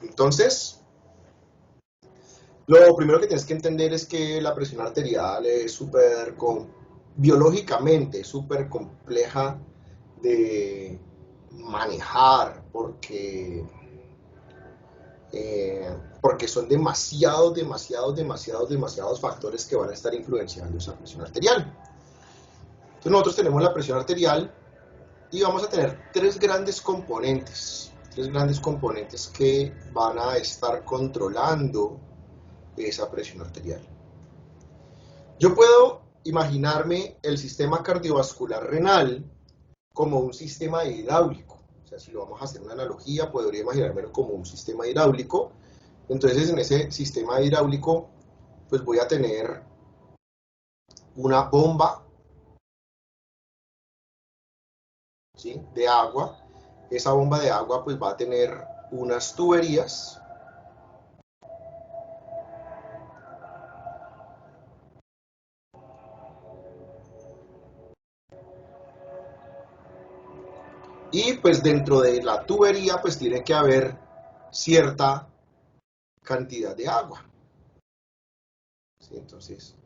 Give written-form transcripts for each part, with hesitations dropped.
Entonces, lo primero que tienes que entender es que la presión arterial es biológicamente súper compleja de manejar porque son demasiados factores que van a estar influenciando esa presión arterial. Entonces nosotros tenemos la presión arterial y vamos a tener tres grandes componentes que van a estar controlando esa presión arterial. Yo puedo imaginarme el sistema cardiovascular renal como un sistema hidráulico. O sea, si lo vamos a hacer una analogía, podría imaginármelo como un sistema hidráulico. Entonces, en ese sistema hidráulico, pues voy a tener una bomba, ¿sí?, de agua. Esa bomba de agua pues va a tener unas tuberías y pues dentro de la tubería pues tiene que haber cierta cantidad de agua, ¿sí? Entonces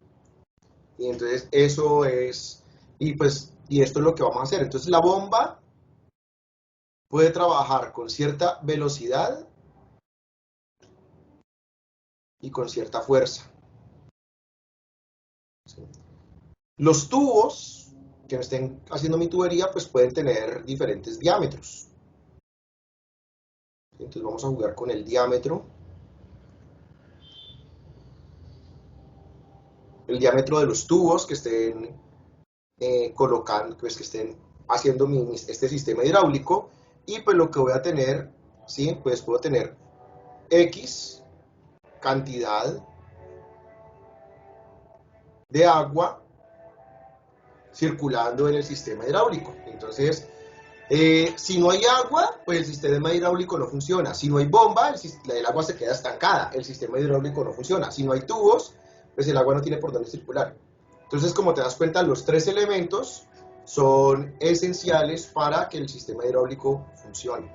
eso es, y esto es lo que vamos a hacer. Entonces la bomba puede trabajar con cierta velocidad y con cierta fuerza, ¿sí? Los tubos que me estén haciendo mi tubería pues pueden tener diferentes diámetros. Entonces vamos a jugar con el diámetro. El diámetro de los tubos que estén colocando, pues que estén haciendo este sistema hidráulico, y pues lo que voy a tener, ¿sí?, pues puedo tener X cantidad de agua circulando en el sistema hidráulico. Entonces, si no hay agua, pues el sistema hidráulico no funciona. Si no hay bomba, el agua se queda estancada, el sistema hidráulico no funciona. Si no hay tubos, pues el agua no tiene por dónde circular. Entonces, como te das cuenta, los tres elementos son esenciales para que el sistema hidráulico funcione.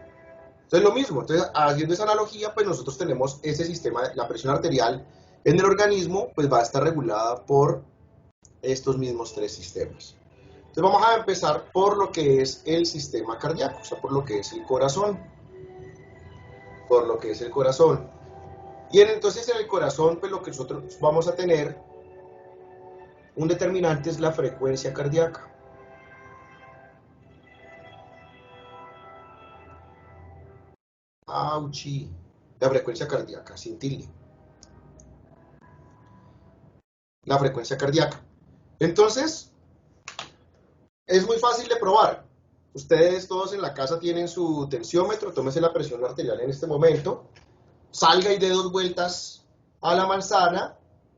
Entonces, lo mismo, entonces, haciendo esa analogía, pues nosotros tenemos ese sistema, la presión arterial en el organismo, pues va a estar regulada por estos mismos tres sistemas. Entonces, vamos a empezar por lo que es el sistema cardíaco, o sea, por lo que es el corazón. Y entonces en el corazón, pues lo que nosotros vamos a tener, un determinante es la frecuencia cardíaca. Auchi. La frecuencia cardíaca, sin tilde. La frecuencia cardíaca. Entonces, es muy fácil de probar. Ustedes todos en la casa tienen su tensiómetro, tómese la presión arterial en este momento, salga y dé 2 vueltas a la manzana,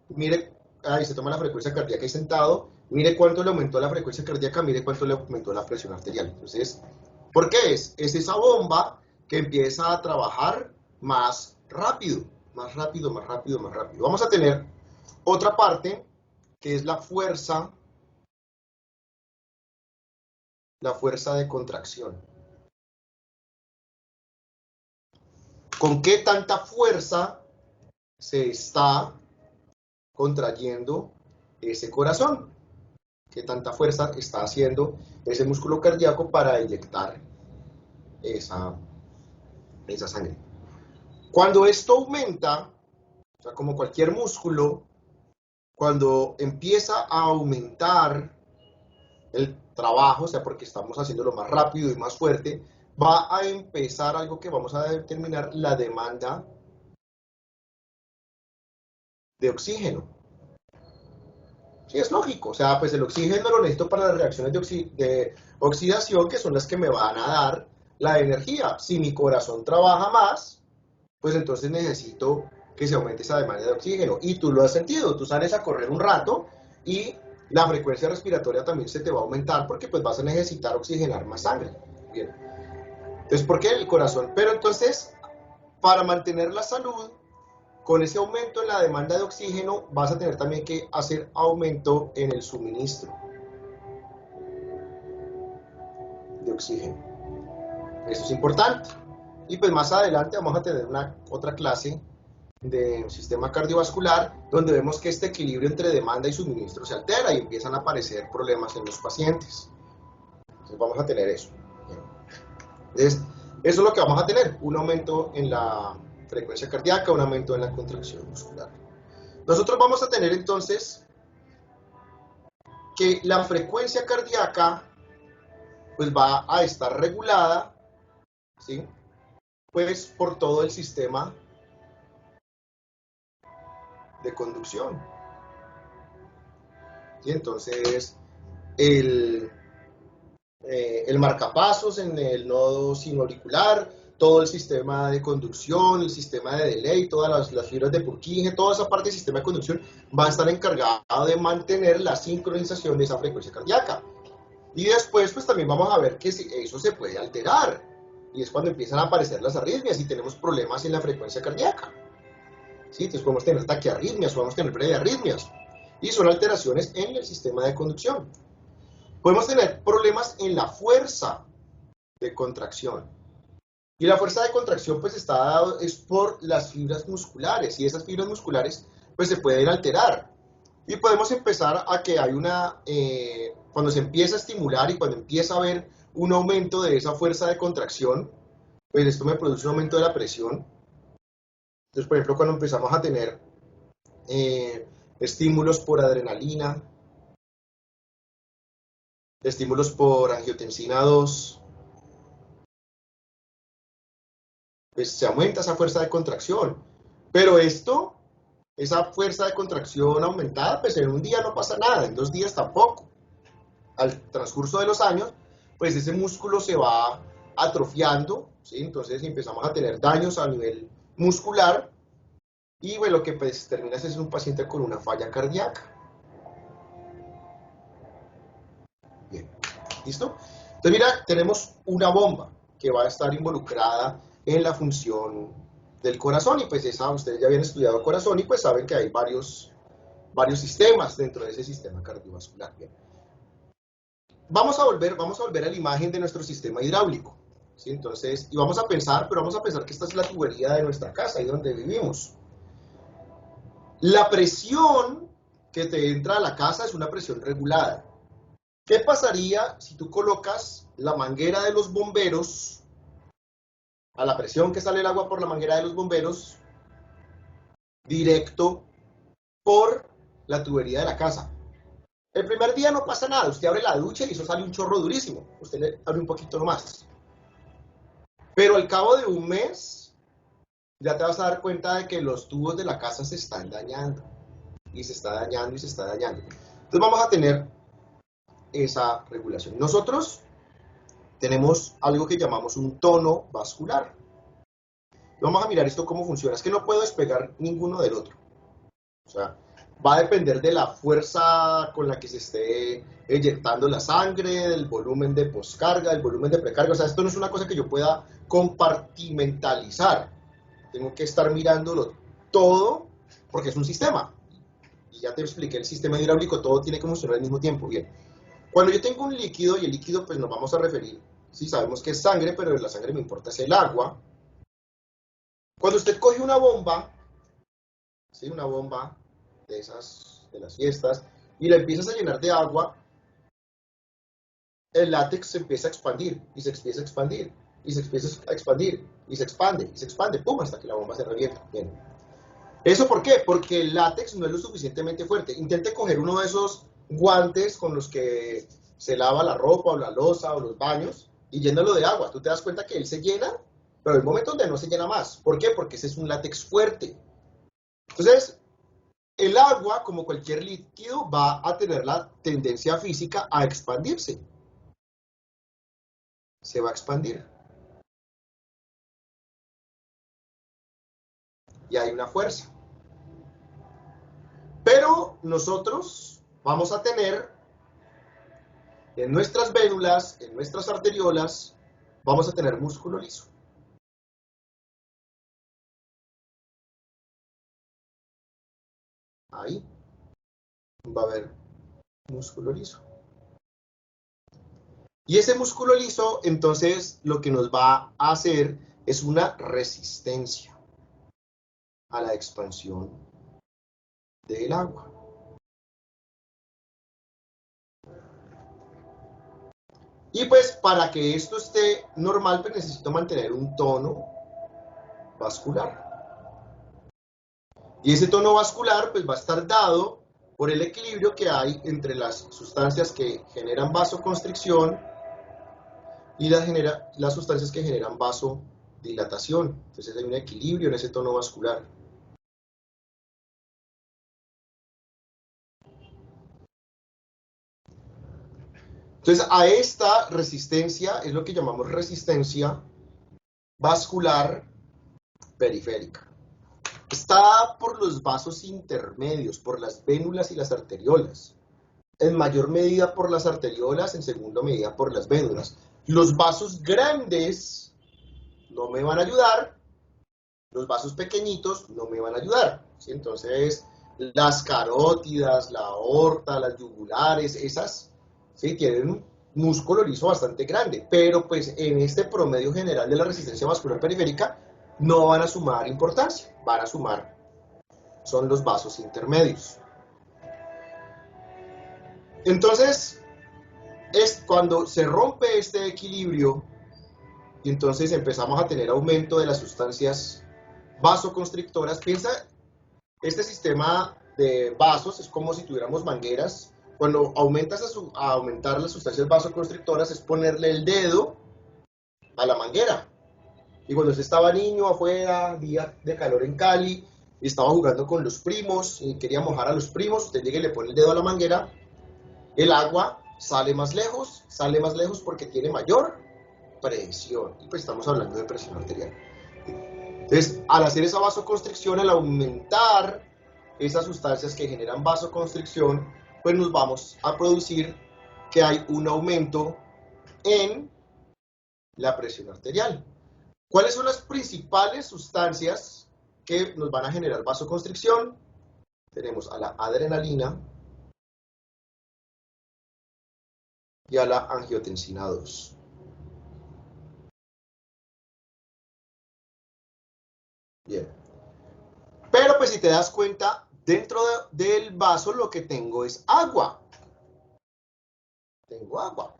mire, ahí se toma la frecuencia cardíaca y sentado, mire cuánto le aumentó la frecuencia cardíaca, mire cuánto le aumentó la presión arterial. Entonces, ¿por qué es? Es esa bomba que empieza a trabajar más rápido. Vamos a tener otra parte que es la fuerza de contracción. ¿Con qué tanta fuerza se está contrayendo ese corazón? ¿Qué tanta fuerza está haciendo ese músculo cardíaco para inyectar esa sangre? Cuando esto aumenta, o sea, como cualquier músculo, cuando empieza a aumentar el trabajo, o sea, porque estamos haciéndolo más rápido y más fuerte, va a empezar algo que vamos a determinar, la demanda de oxígeno. Sí, es lógico, o sea, pues el oxígeno lo necesito para las reacciones de oxidación, que son las que me van a dar la energía. Si mi corazón trabaja más, pues entonces necesito que se aumente esa demanda de oxígeno. Y tú lo has sentido, tú sales a correr un rato y la frecuencia respiratoria también se te va a aumentar porque pues vas a necesitar oxigenar más sangre. Bien. Entonces, ¿por qué el corazón? Pero entonces, para mantener la salud, con ese aumento en la demanda de oxígeno, vas a tener también que hacer aumento en el suministro de oxígeno. Eso es importante. Y pues más adelante vamos a tener otra clase de sistema cardiovascular, donde vemos que este equilibrio entre demanda y suministro se altera y empiezan a aparecer problemas en los pacientes. Entonces vamos a tener eso. Entonces, eso es lo que vamos a tener, un aumento en la frecuencia cardíaca, un aumento en la contracción muscular. Nosotros vamos a tener entonces que la frecuencia cardíaca pues va a estar regulada, ¿sí? Pues por todo el sistema de conducción. ¿Sí? Entonces, el marcapasos en el nodo sinoauricular, todo el sistema de conducción, el sistema de delay, todas las fibras de Purkinje, toda esa parte del sistema de conducción va a estar encargada de mantener la sincronización de esa frecuencia cardíaca. Y después, pues también vamos a ver que eso se puede alterar. Y es cuando empiezan a aparecer las arritmias y tenemos problemas en la frecuencia cardíaca. ¿Sí? Entonces podemos tener taquiarritmias, podemos tener bradiarritmias. Y son alteraciones en el sistema de conducción. Podemos tener problemas en la fuerza de contracción. Y la fuerza de contracción pues está dado es por las fibras musculares. Y esas fibras musculares pues se pueden alterar. Y podemos empezar a que hay cuando se empieza a estimular y cuando empieza a haber un aumento de esa fuerza de contracción, pues esto me produce un aumento de la presión. Entonces, por ejemplo, cuando empezamos a tener estímulos por adrenalina, estímulos por angiotensina 2, pues se aumenta esa fuerza de contracción. Pero esa fuerza de contracción aumentada, pues en un día no pasa nada, en 2 días tampoco. Al transcurso de los años, pues ese músculo se va atrofiando, ¿sí? Entonces empezamos a tener daños a nivel muscular y bueno, lo que pues termina es un paciente con una falla cardíaca. Bien, ¿listo? Entonces mira, tenemos una bomba que va a estar involucrada en la función del corazón y pues ustedes ya habían estudiado corazón y pues saben que hay varios sistemas dentro de ese sistema cardiovascular. Bien. Vamos a volver a la imagen de nuestro sistema hidráulico, ¿sí? Entonces, y vamos a pensar que esta es la tubería de nuestra casa, ahí donde vivimos. La presión que te entra a la casa es una presión regulada. ¿Qué pasaría si tú colocas la manguera de los bomberos, a la presión que sale el agua por la manguera de los bomberos, directo por la tubería de la casa? El primer día no pasa nada, usted abre la ducha y eso sale un chorro durísimo, usted le abre un poquito más. Pero al cabo de un mes, ya te vas a dar cuenta de que los tubos de la casa se están dañando, y se está dañando, y se está dañando. Entonces vamos a tener esa regulación. Nosotros tenemos algo que llamamos un tono vascular. Vamos a mirar esto cómo funciona. Es que no puedo despegar ninguno del otro. O sea, va a depender de la fuerza con la que se esté eyectando la sangre, del volumen de poscarga, del volumen de precarga. O sea, esto no es una cosa que yo pueda compartimentalizar. Tengo que estar mirándolo todo porque es un sistema. Y ya te expliqué el sistema hidráulico, todo tiene que funcionar al mismo tiempo. Bien. Cuando yo tengo un líquido, y el líquido pues nos vamos a referir, sí sabemos que es sangre, pero la sangre me importa es el agua. Cuando usted coge una bomba, ¿sí? Una bomba de esas, de las fiestas, y la empiezas a llenar de agua, el látex se empieza a expandir, y se empieza a expandir, y se empieza a expandir, y se expande, pum, hasta que la bomba se revienta. Bien. ¿Eso por qué? Porque el látex no es lo suficientemente fuerte. Intente coger uno de esos guantes con los que se lava la ropa, o la loza, o los baños, y llénalo de agua. Tú te das cuenta que él se llena, pero hay momentos donde no se llena más. ¿Por qué? Porque ese es un látex fuerte. Entonces, el agua, como cualquier líquido, va a tener la tendencia física a expandirse. Se va a expandir. Y hay una fuerza. Pero nosotros vamos a tener en nuestras vénulas, en nuestras arteriolas, vamos a tener músculo liso. Ahí va a haber músculo liso. Y ese músculo liso, entonces, lo que nos va a hacer es una resistencia a la expansión del agua. Y pues para que esto esté normal, pues necesito mantener un tono vascular. Y ese tono vascular pues va a estar dado por el equilibrio que hay entre las sustancias que generan vasoconstricción y las sustancias que generan vasodilatación. Entonces hay un equilibrio en ese tono vascular. Entonces a esta resistencia es lo que llamamos resistencia vascular periférica. Está por los vasos intermedios, por las vénulas y las arteriolas. En mayor medida por las arteriolas, en segunda medida por las vénulas. Los vasos grandes no me van a ayudar, los vasos pequeñitos no me van a ayudar. ¿Sí? Entonces, las carótidas, la aorta, las yugulares, esas ¿sí? Tienen un músculo liso bastante grande, pero pues en este promedio general de la resistencia vascular periférica no van a sumar importancia, van a sumar, son los vasos intermedios. Entonces, es cuando se rompe este equilibrio y entonces empezamos a tener aumento de las sustancias vasoconstrictoras. Piensa, este sistema de vasos es como si tuviéramos mangueras. Cuando aumentas a aumentar las sustancias vasoconstrictoras es ponerle el dedo a la manguera. Y cuando usted estaba niño afuera, día de calor en Cali, y estaba jugando con los primos y quería mojar a los primos, usted llega y le pone el dedo a la manguera, el agua sale más lejos porque tiene mayor presión. Y pues estamos hablando de presión arterial. Entonces, al hacer esa vasoconstricción, al aumentar esas sustancias que generan vasoconstricción, pues nos vamos a producir que hay un aumento en la presión arterial. ¿Cuáles son las principales sustancias que nos van a generar vasoconstricción? Tenemos a la adrenalina y a la angiotensina 2. Bien. Pero pues si te das cuenta, dentro del vaso lo que tengo es agua. Tengo agua.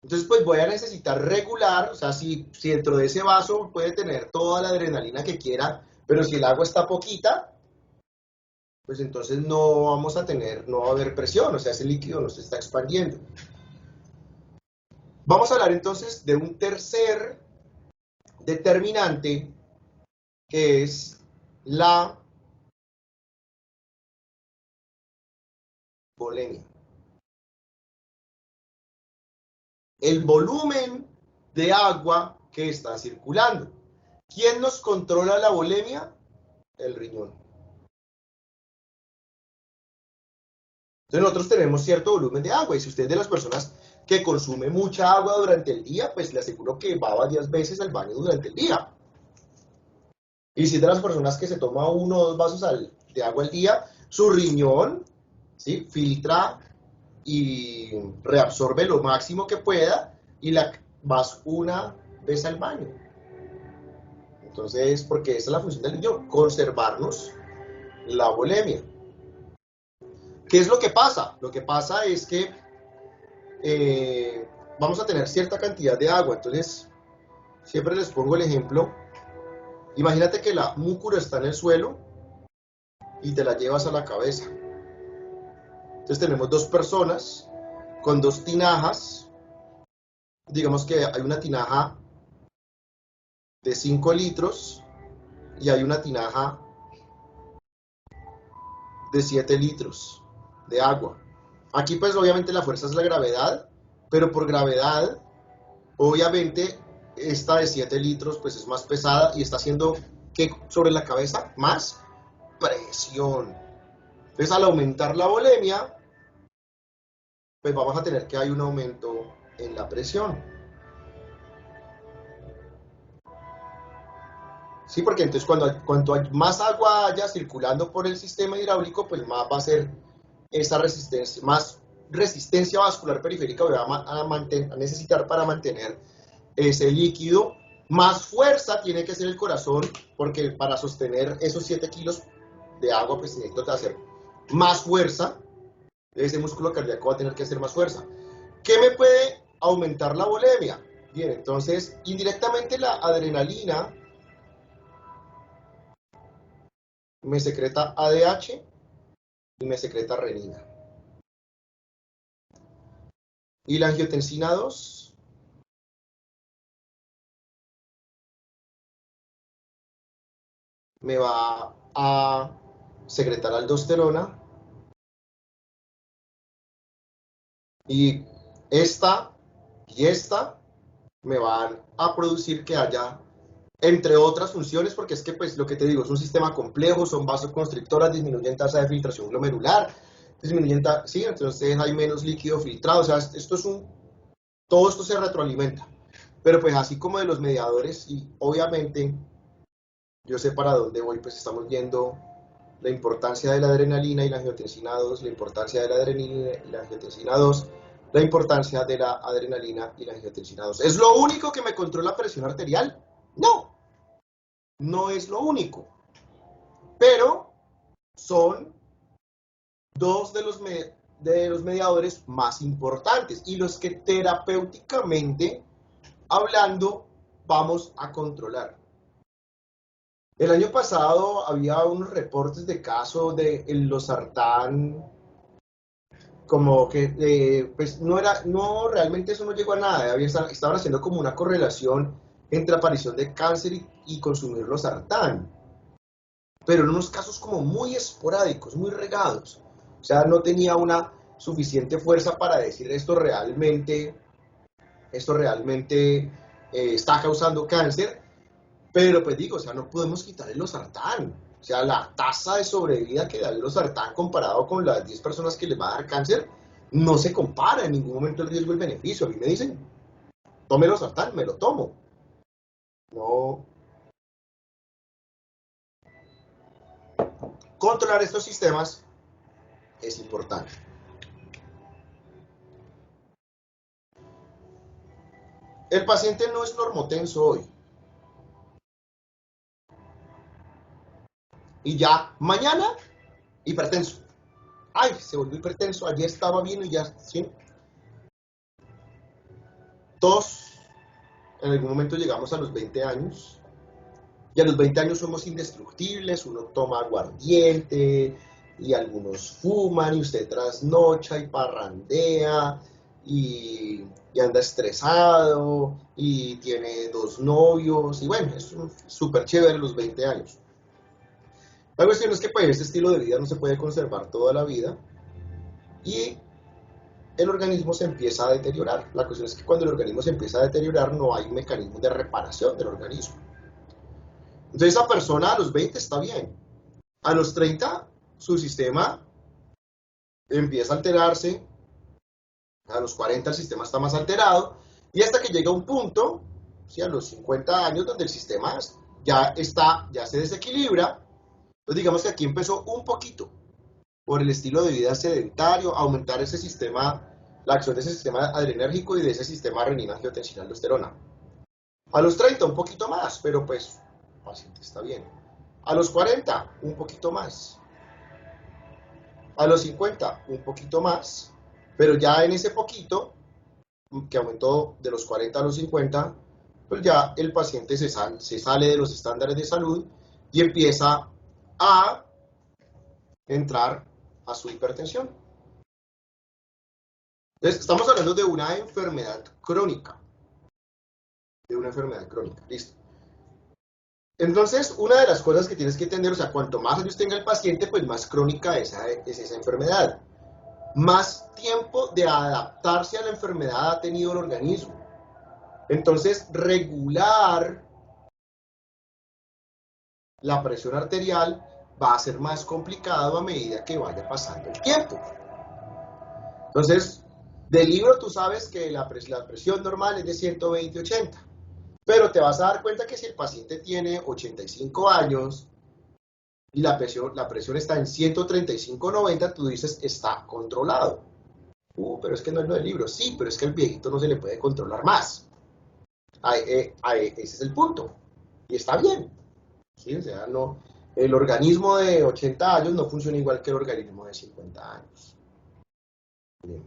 Entonces pues voy a necesitar regular, o sea, si dentro de ese vaso puede tener toda la adrenalina que quiera, pero si el agua está poquita, pues entonces no vamos a tener, no va a haber presión, o sea, ese líquido no se está expandiendo. Vamos a hablar entonces de un tercer determinante que es la volemia. El volumen de agua que está circulando. ¿Quién nos controla la volemia? El riñón. Entonces nosotros tenemos cierto volumen de agua y si usted es de las personas que consume mucha agua durante el día, pues le aseguro que va varias veces al baño durante el día. Y si es de las personas que se toma 1 o 2 vasos de agua al día, su riñón ¿sí? Filtra y reabsorbe lo máximo que pueda y vas una vez al baño. Entonces, porque esa es la función del riñón, conservarnos la volemia. ¿Qué es lo que pasa? Lo que pasa es que vamos a tener cierta cantidad de agua. Entonces, siempre les pongo el ejemplo. Imagínate que la múcula está en el suelo y te la llevas a la cabeza. Entonces tenemos 2 personas con 2 tinajas. Digamos que hay una tinaja de 5 litros y hay una tinaja de 7 litros de agua. Aquí pues obviamente la fuerza es la gravedad, pero por gravedad, obviamente esta de 7 litros pues es más pesada y está haciendo que sobre la cabeza más presión. Entonces al aumentar la volemia, pues vamos a tener que hay un aumento en la presión. Sí, porque entonces cuanto más agua haya circulando por el sistema hidráulico, pues más va a ser esa resistencia, más resistencia vascular periférica voy a necesitar para mantener ese líquido Más fuerza tiene que ser el corazón, porque para sostener esos 7 kilos de agua, pues necesito hacer más fuerza. Ese músculo cardíaco va a tener que hacer más fuerza. ¿Qué me puede aumentar la volemia? Bien, entonces, indirectamente la adrenalina me secreta ADH y me secreta renina. Y la angiotensina 2 me va a secretar aldosterona. Y esta y esta me van a producir que haya, entre otras funciones, porque es que, pues, lo que te digo, es un sistema complejo, son vasoconstrictoras, disminuyen tasa de filtración glomerular, disminuyen, sí, entonces hay menos líquido filtrado, o sea, esto es todo esto se retroalimenta. Pero pues así como de los mediadores, y obviamente yo sé para dónde voy, pues estamos viendo la importancia de la adrenalina y la angiotensina 2, la importancia de la adrenalina y la angiotensina 2, la importancia de la adrenalina y la angiotensina 2. ¿Es lo único que me controla la presión arterial? No, no es lo único. Pero son dos de los mediadores más importantes y los que terapéuticamente hablando vamos a controlar. El año pasado había unos reportes de casos de losartán, como que pues no, realmente eso no llegó a nada, estaban haciendo como una correlación entre aparición de cáncer y consumir losartán, pero en unos casos como muy esporádicos, muy regados, o sea, no tenía una suficiente fuerza para decir esto realmente está causando cáncer, pero pues digo, o sea, no podemos quitar el losartán. O sea, la tasa de sobrevida que da el losartán comparado con las 10 personas que les va a dar cáncer, no se compara en ningún momento el riesgo y el beneficio. A mí me dicen, tome losartán, me lo tomo. No. Controlar estos sistemas es importante. El paciente no es normotenso hoy. Y ya mañana, hipertenso. Ay, se volvió hipertenso, ayer estaba bien y ya, ¿sí? Todos en algún momento llegamos a los 20 años y a los 20 años somos indestructibles, uno toma aguardiente y algunos fuman y usted trasnocha y parrandea y anda estresado y tiene 2 novios y bueno, es súper chévere los 20 años. La cuestión es que pues este estilo de vida no se puede conservar toda la vida y el organismo se empieza a deteriorar. La cuestión es que cuando el organismo se empieza a deteriorar no hay mecanismos de reparación del organismo. Entonces esa persona a los 20 está bien. A los 30 su sistema empieza a alterarse. A los 40 el sistema está más alterado. Y hasta que llega un punto, ¿sí? A los 50 años, donde el sistema ya se desequilibra. Entonces digamos que aquí empezó un poquito por el estilo de vida sedentario, aumentar ese sistema, la acción de ese sistema adrenérgico y de ese sistema renina, angiotensina, aldosterona. A los 30 un poquito más, pero pues el paciente está bien. A los 40 un poquito más. A los 50 un poquito más, pero ya en ese poquito, que aumentó de los 40 a los 50, pues ya el paciente se sale de los estándares de salud y empieza a entrar a su hipertensión. Entonces, estamos hablando de una enfermedad crónica. Listo. Entonces, una de las cosas que tienes que entender, o sea, cuanto más años tenga el paciente, pues más crónica es esa enfermedad. Más tiempo de adaptarse a la enfermedad ha tenido el organismo. Entonces, regular la presión arterial va a ser más complicado a medida que vaya pasando el tiempo. Entonces, del libro tú sabes que la presión normal es de 120-80, pero te vas a dar cuenta que si el paciente tiene 85 años y la presión está en 135-90, tú dices, está controlado. Pero es que no es lo del libro. Sí, pero es que al viejito no se le puede controlar más. Ese es el punto. Y está bien. ¿Sí? O sea, no, el organismo de 80 años no funciona igual que el organismo de 50 años. Bien.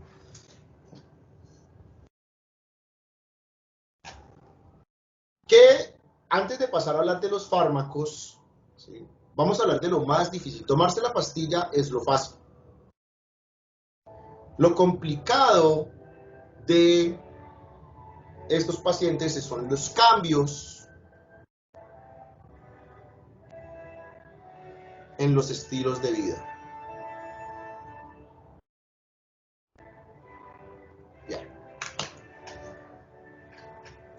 Que antes de pasar a hablar de los fármacos, ¿sí? Vamos a hablar de lo más difícil. Tomarse la pastilla es lo fácil. Lo complicado de estos pacientes son los cambios en los estilos de vida. Bien.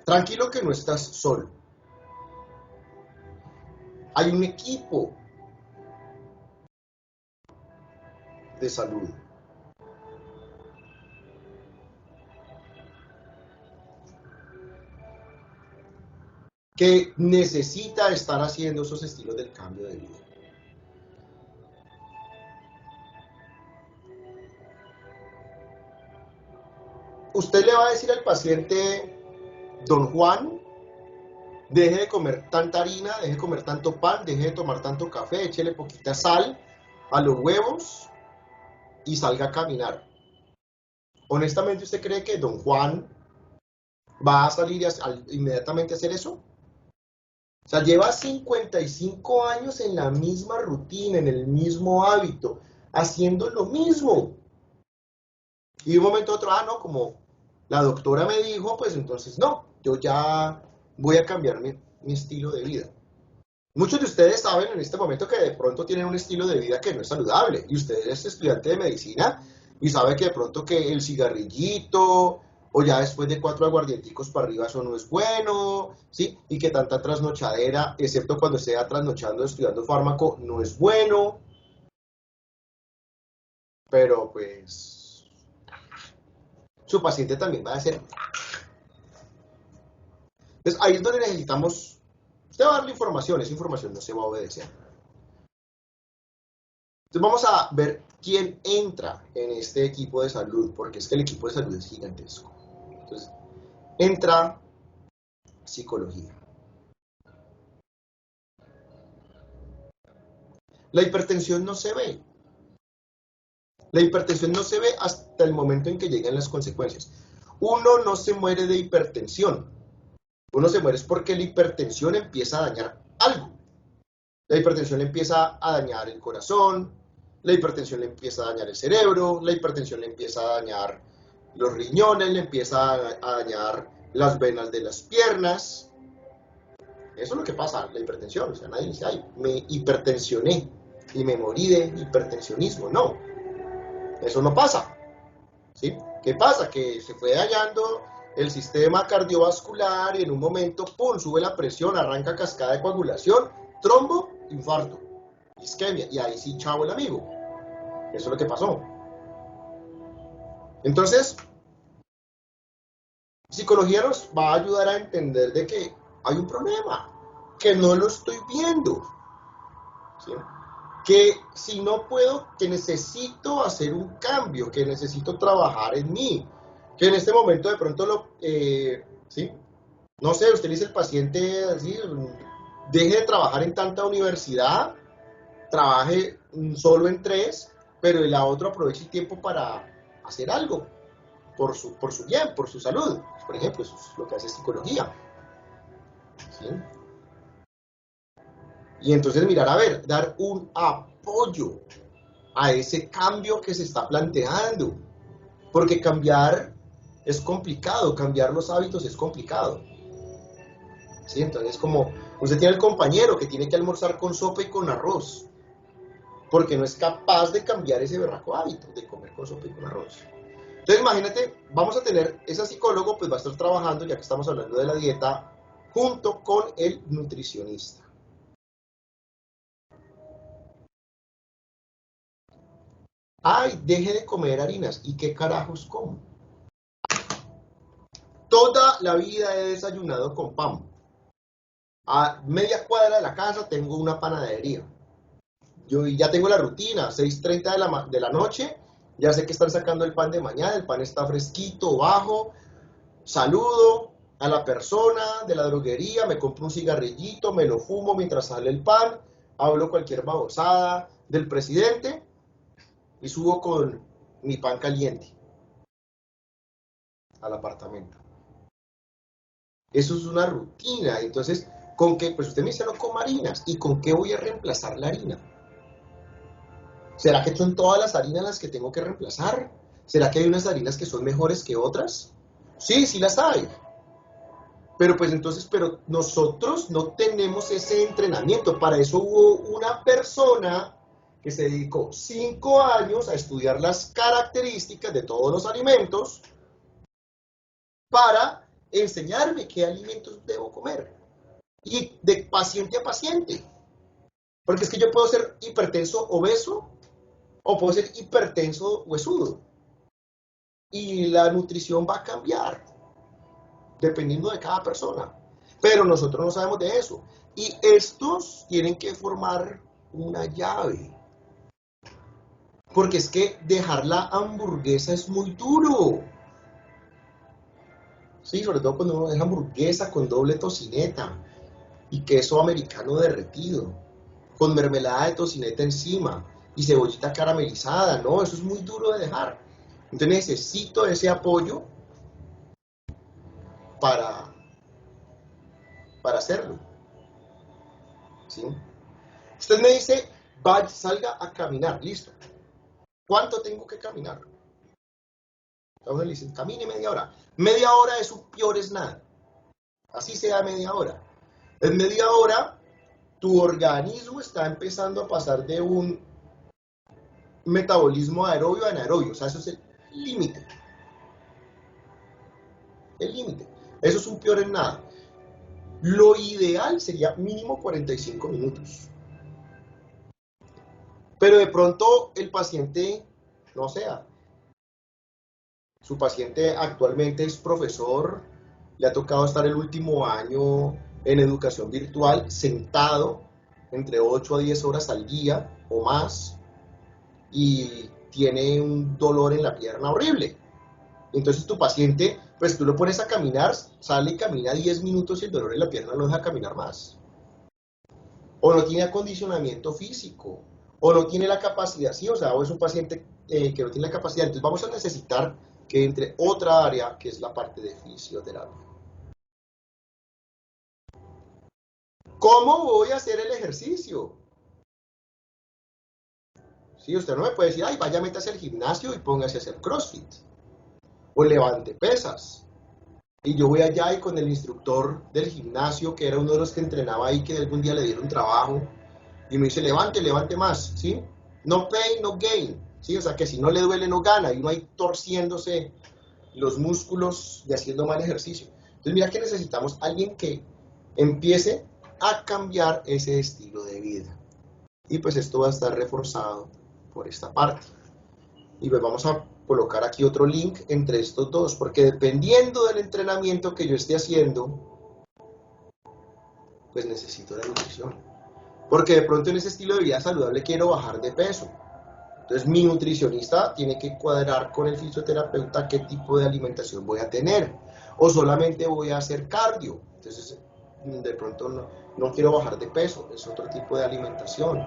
Tranquilo que no estás solo. Hay un equipo de salud. Que necesita estar haciendo esos estilos del cambio de vida. Usted le va a decir al paciente, don Juan, deje de comer tanta harina, deje de comer tanto pan, deje de tomar tanto café, échele poquita sal a los huevos y salga a caminar. Honestamente, ¿usted cree que don Juan va a salir inmediatamente a hacer eso? O sea, lleva 55 años en la misma rutina, en el mismo hábito, haciendo lo mismo. Y de un momento a otro, no, como la doctora me dijo, pues entonces no, yo ya voy a cambiar mi estilo de vida. Muchos de ustedes saben en este momento que de pronto tienen un estilo de vida que no es saludable. Y usted es estudiante de medicina y sabe que de pronto que el cigarrillito o ya después de 4 aguardienticos para arriba eso no es bueno, ¿sí? Y que tanta trasnochadera, excepto cuando esté trasnochando estudiando fármaco, no es bueno. Pero pues su paciente también va a ser. Entonces ahí es donde necesitamos, usted va a darle información, esa información no se va a obedecer. Entonces vamos a ver quién entra en este equipo de salud, porque es que el equipo de salud es gigantesco. Entonces, entra psicología. La hipertensión no se ve. La hipertensión no se ve hasta el momento en que llegan las consecuencias. Uno no se muere de hipertensión. Uno se muere es porque la hipertensión empieza a dañar algo. La hipertensión le empieza a dañar el corazón, la hipertensión le empieza a dañar el cerebro, la hipertensión le empieza a dañar los riñones, le empieza a dañar las venas de las piernas. Eso es lo que pasa, la hipertensión. O sea, nadie dice, ay, me hipertensioné y me morí de hipertensionismo. No, eso no pasa. ¿Sí? ¿Qué pasa? Que se fue dañando el sistema cardiovascular y en un momento, ¡pum!, sube la presión, arranca cascada de coagulación, trombo, infarto, isquemia, y ahí sí, chavo el amigo. Eso es lo que pasó. Entonces, psicología nos va a ayudar a entender de que hay un problema, que no lo estoy viendo, ¿sí? Que si no puedo, que necesito hacer un cambio, que necesito trabajar en mí, que en este momento de pronto ¿sí? No sé, usted le dice al paciente así, deje de trabajar en tanta universidad, trabaje solo en 3, pero el otro aproveche el tiempo para hacer algo por su bien, por su salud. Por ejemplo, eso es lo que hace psicología. ¿Sí? Y entonces mirar, a ver, dar un apoyo a ese cambio que se está planteando. Porque cambiar es complicado, cambiar los hábitos es complicado. ¿Sí? Entonces, como usted tiene el compañero que tiene que almorzar con sopa y con arroz, porque no es capaz de cambiar ese berraco hábito de comer con sopa y con arroz. Entonces, imagínate, vamos a tener, ese psicólogo pues va a estar trabajando, ya que estamos hablando de la dieta, junto con el nutricionista. Ay, deje de comer harinas. ¿Y qué carajos como? Toda la vida he desayunado con pan. A media cuadra de la casa tengo una panadería. Yo ya tengo la rutina, 6:30 de la noche, ya sé que están sacando el pan de mañana, el pan está fresquito, bajo, saludo, a la persona de la droguería, me compro un cigarrillito, me lo fumo mientras sale el pan, hablo cualquier babosada del presidente y subo con mi pan caliente al apartamento. Eso es una rutina. Entonces, ¿con qué? Pues usted me dice no coma harinas. ¿Y con qué voy a reemplazar la harina? ¿Será que son todas las harinas las que tengo que reemplazar? ¿Será que hay unas harinas que son mejores que otras? Sí, sí las hay. Pero pues entonces, pero nosotros no tenemos ese entrenamiento. Para eso hubo una persona que se dedicó 5 años a estudiar las características de todos los alimentos para enseñarme qué alimentos debo comer. Y de paciente a paciente. Porque es que yo puedo ser hipertenso obeso o puedo ser hipertenso huesudo. Y la nutrición va a cambiar dependiendo de cada persona. Pero nosotros no sabemos de eso. Y estos tienen que formar una llave. Porque es que dejar la hamburguesa es muy duro. Sí, sobre todo cuando uno deja hamburguesa con doble tocineta y queso americano derretido, con mermelada de tocineta encima y cebollita caramelizada. No, eso es muy duro de dejar. Entonces necesito ese apoyo para hacerlo. ¿Sí? Usted me dice, vaya, salga a caminar, listo. ¿Cuánto tengo que caminar? A uno le dicen, camine media hora. Media hora es un peor es nada. Así sea media hora. En media hora, tu organismo está empezando a pasar de un metabolismo aerobio a anaerobio. O sea, eso es el límite. El límite. Eso es un peor en nada. Lo ideal sería mínimo 45 minutos. Pero de pronto el paciente, no sea, su paciente actualmente es profesor, le ha tocado estar el último año en educación virtual, sentado entre 8 a 10 horas al día o más, y tiene un dolor en la pierna horrible. Entonces tu paciente, pues tú lo pones a caminar, sale y camina 10 minutos y el dolor en la pierna no lo deja caminar más. O no tiene acondicionamiento físico, o no tiene la capacidad, sí, o sea, o es un paciente que no tiene la capacidad. Entonces vamos a necesitar que entre otra área, que es la parte de fisioterapia. ¿Cómo voy a hacer el ejercicio? Sí, usted no me puede decir, ay, vaya, métase al gimnasio y póngase a hacer CrossFit, o levante pesas. Y yo voy allá y con el instructor del gimnasio, que era uno de los que entrenaba ahí, que algún día le dieron trabajo, y me dice, levante, levante más, ¿sí? No pain, no gain, ¿sí? O sea, que si no le duele, no gana, y uno ahí torciéndose los músculos y haciendo mal ejercicio. Entonces, mira que necesitamos alguien que empiece a cambiar ese estilo de vida. Y pues esto va a estar reforzado por esta parte. Y pues vamos a colocar aquí otro link entre estos dos, porque dependiendo del entrenamiento que yo esté haciendo, pues necesito la nutrición. Porque de pronto en ese estilo de vida saludable quiero bajar de peso. Entonces mi nutricionista tiene que cuadrar con el fisioterapeuta qué tipo de alimentación voy a tener. O solamente voy a hacer cardio. Entonces de pronto no quiero bajar de peso, es otro tipo de alimentación.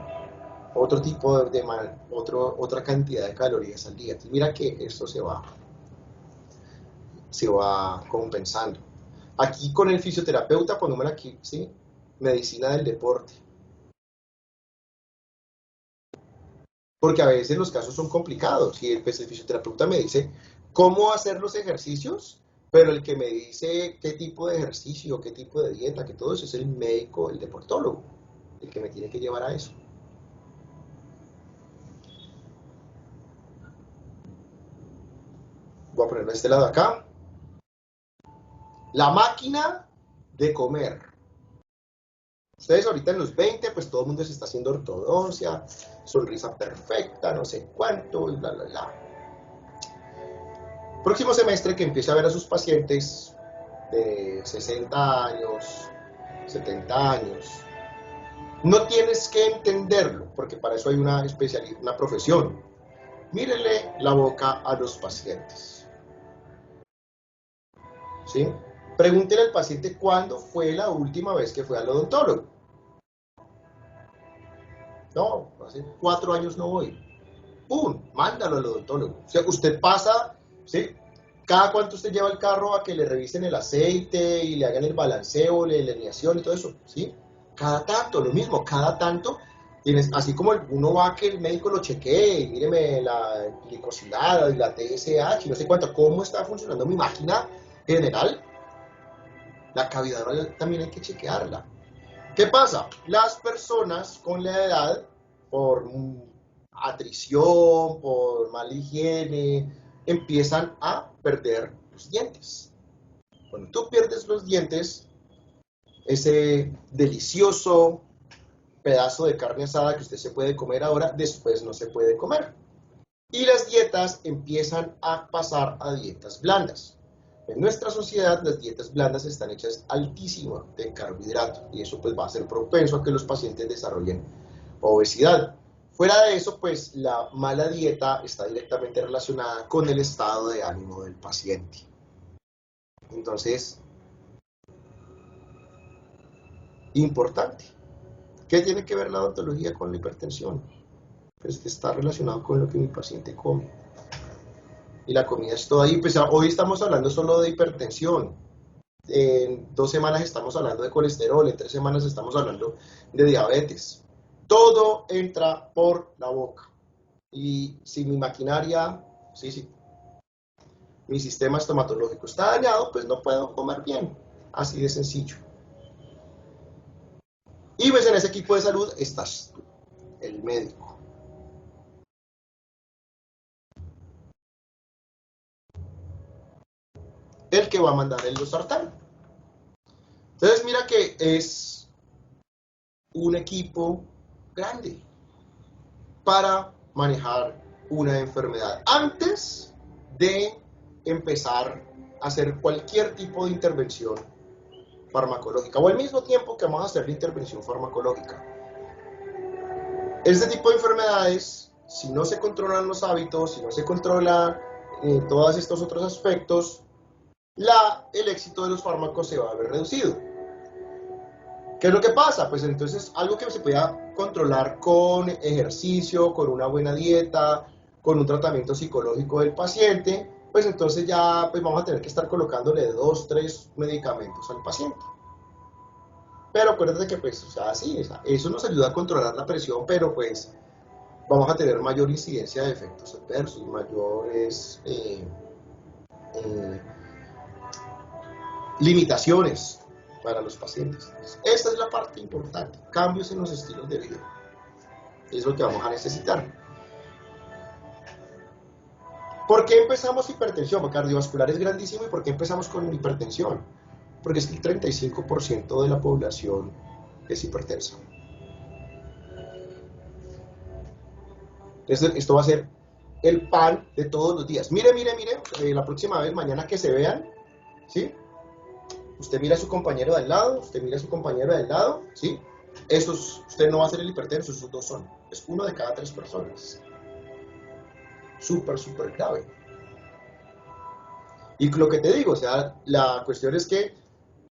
Otro tipo de otra cantidad de calorías al día. Entonces mira que esto se va compensando. Aquí con el fisioterapeuta, pongámoslo aquí, ¿sí? Medicina del deporte. Porque a veces los casos son complicados y pues, el fisioterapeuta me dice cómo hacer los ejercicios, pero el que me dice qué tipo de ejercicio, qué tipo de dieta, que todo eso es el médico, el deportólogo, el que me tiene que llevar a eso. Voy a ponerlo de este lado acá. La máquina de comer. Ustedes ahorita en los 20, pues todo el mundo se está haciendo ortodoncia, sonrisa perfecta, no sé cuánto, y bla, bla, bla. Próximo semestre que empiece a ver a sus pacientes de 60 años, 70 años. No tienes que entenderlo, porque para eso hay una especialidad, una profesión. Mírele la boca a los pacientes. ¿Sí? Pregúntele al paciente cuándo fue la última vez que fue al odontólogo. No, hace 4 años no voy. ¡Pum! Mándalo al odontólogo. O sea, usted pasa, ¿sí? Cada cuánto usted lleva el carro a que le revisen el aceite y le hagan el balanceo, la alineación y todo eso, ¿sí? Cada tanto, lo mismo, cada tanto, tienes, así como uno va a que el médico lo chequee, y míreme la glicosilada y la TSH, y no sé cuánto, cómo está funcionando mi máquina general, la cavidad oral también hay que chequearla. ¿Qué pasa? Las personas con la edad, por atrición, por mala higiene, empiezan a perder los dientes. Cuando tú pierdes los dientes, ese delicioso pedazo de carne asada que usted se puede comer ahora, después no se puede comer. Y las dietas empiezan a pasar a dietas blandas. En nuestra sociedad las dietas blandas están hechas altísimas de carbohidratos y eso pues va a ser propenso a que los pacientes desarrollen obesidad. Fuera de eso, pues la mala dieta está directamente relacionada con el estado de ánimo del paciente. Entonces, importante. ¿Qué tiene que ver la odontología con la hipertensión? Pues que está relacionado con lo que mi paciente come. Y la comida es todo ahí. Pues hoy estamos hablando solo de hipertensión. En 2 semanas estamos hablando de colesterol, en 3 semanas estamos hablando de diabetes. Todo entra por la boca. Y si mi maquinaria, mi sistema estomatológico está dañado, pues no puedo comer bien. Así de sencillo. Y pues en ese equipo de salud estás tú, el médico. El que va a mandar el losartán. Entonces mira que es un equipo grande para manejar una enfermedad antes de empezar a hacer cualquier tipo de intervención farmacológica o al mismo tiempo que vamos a hacer la intervención farmacológica. Este tipo de enfermedades, si no se controlan los hábitos, si no se controla todos estos otros aspectos, el éxito de los fármacos se va a ver reducido. ¿Qué es lo que pasa? Pues entonces algo que se pueda controlar con ejercicio, con una buena dieta, con un tratamiento psicológico del paciente, pues entonces ya pues vamos a tener que estar colocándole 2, 3 medicamentos al paciente. Pero acuérdate que pues, o sea, sí, eso nos ayuda a controlar la presión, pero pues vamos a tener mayor incidencia de efectos adversos, mayores limitaciones para los pacientes. Esta es la parte importante, cambios en los estilos de vida. Es lo que vamos a necesitar. ¿Por qué empezamos hipertensión? Porque cardiovascular es grandísimo. ¿Y por qué empezamos con hipertensión? Porque es que el 35% de la población es hipertensa. Entonces, esto va a ser el pan de todos los días. Mire, la próxima vez, mañana que se vean, ¿sí? Usted mira a su compañero de al lado, usted mira a su compañero de al lado, ¿sí? Usted no va a ser el hipertenso, esos 2 son. Es 1 de cada 3 personas. Súper grave. Y lo que te digo, o sea, la cuestión es que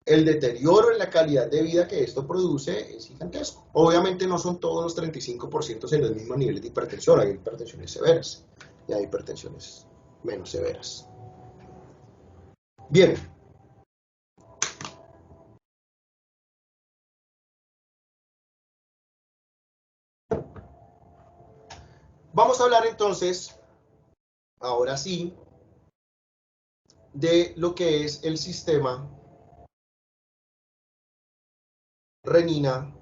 el deterioro en la calidad de vida que esto produce es gigantesco. Obviamente no son todos los 35% en los mismos niveles de hipertensión, hay hipertensiones severas y hay hipertensiones menos severas. Bien. Vamos a hablar entonces, ahora sí, de lo que es el sistema renina,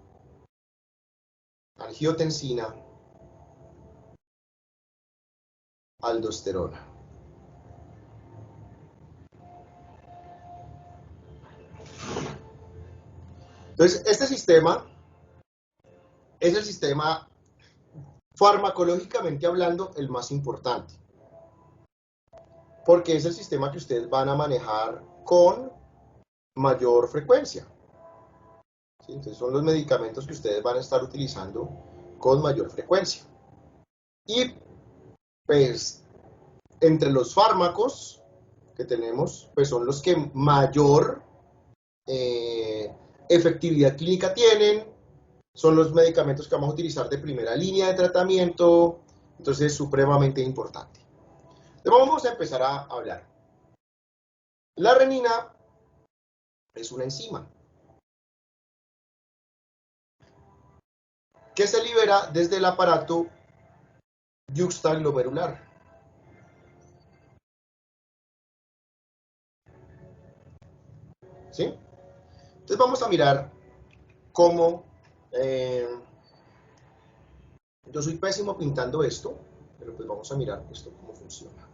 angiotensina, aldosterona. Entonces, este sistema es el sistema farmacológicamente hablando el más importante, porque es el sistema que ustedes van a manejar con mayor frecuencia. ¿Sí? Entonces son los medicamentos que ustedes van a estar utilizando con mayor frecuencia. Y pues entre los fármacos que tenemos, pues son los que mayor efectividad clínica tienen, son los medicamentos que vamos a utilizar de primera línea de tratamiento, entonces es supremamente importante. Entonces vamos a empezar a hablar. La renina es una enzima que se libera desde el aparato yuxtaglomerular. ¿Sí? Entonces vamos a mirar cómo... yo soy pésimo pintando esto, pero pues vamos a mirar esto cómo funciona.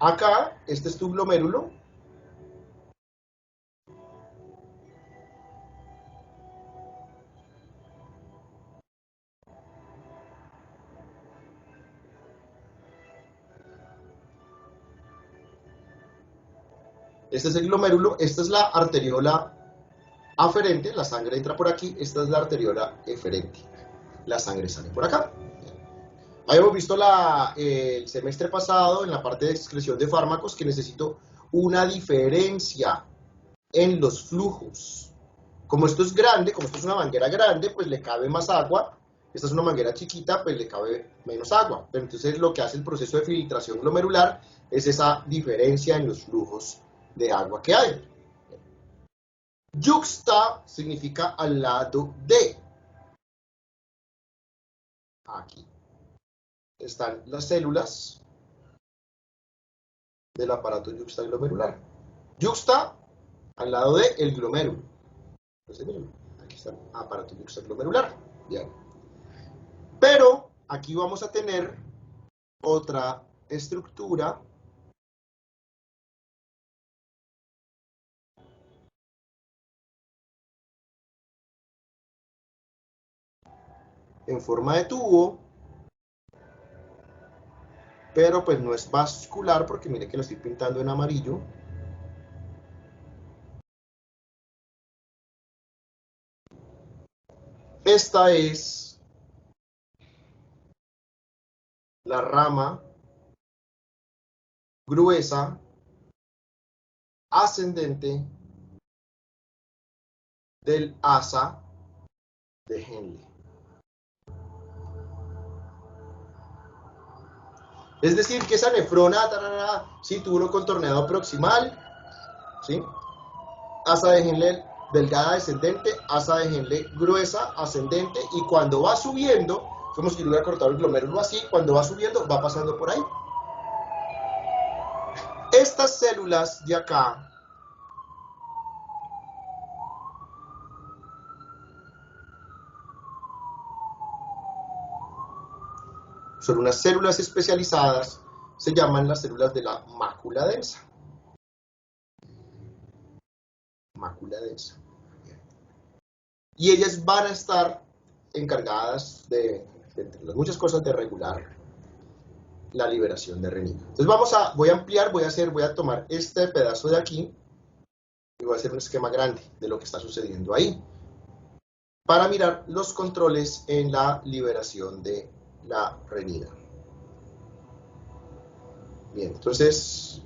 Acá, este es tu glomérulo. Este es el glomérulo, esta es la arteriola aferente, la sangre entra por aquí, esta es la arteriola eferente, la sangre sale por acá. Habíamos visto el semestre pasado en la parte de excreción de fármacos que necesito una diferencia en los flujos. Como esto es grande, como esto es una manguera grande, pues le cabe más agua. Esta es una manguera chiquita, pues le cabe menos agua. Pero entonces lo que hace el proceso de filtración glomerular es esa diferencia en los flujos de agua que hay. Yuxta significa al lado de. Aquí están las células del aparato yuxtaglomerular. Yuxta al lado del glomérulo. Entonces, miren, aquí está el aparato yuxtaglomerular. Bien. Pero aquí vamos a tener otra estructura en forma de tubo, pero pues no es vascular porque mire que lo estoy pintando en amarillo. Esta es la rama gruesa ascendente del asa de Henle. Es decir, que esa nefrona, sí, tuvo contorneado proximal, ¿sí? Asa de Henle delgada descendente, asa de Henle gruesa ascendente, y cuando va subiendo, como si yo hubiera cortado el glomérulo así, cuando va subiendo, va pasando por ahí. Estas células de acá son unas células especializadas, se llaman las células de la mácula densa. Mácula densa. Y ellas van a estar encargadas de entre las muchas cosas, de regular la liberación de renina. Entonces voy a ampliar, voy a tomar este pedazo de aquí y voy a hacer un esquema grande de lo que está sucediendo ahí para mirar los controles en la liberación de la renina. Bien, entonces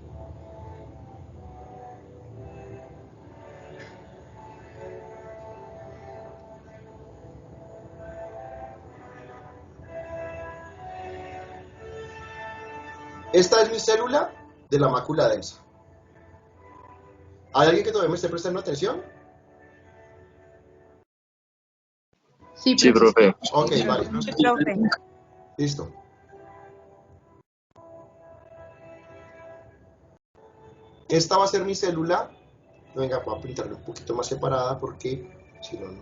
esta es mi célula de la mácula densa. ¿Hay alguien que todavía me esté prestando atención? Sí, profe. Ok, vale. Sí, profe. Listo. Esta va a ser mi célula. Venga, voy a pintarla un poquito más separada porque si no,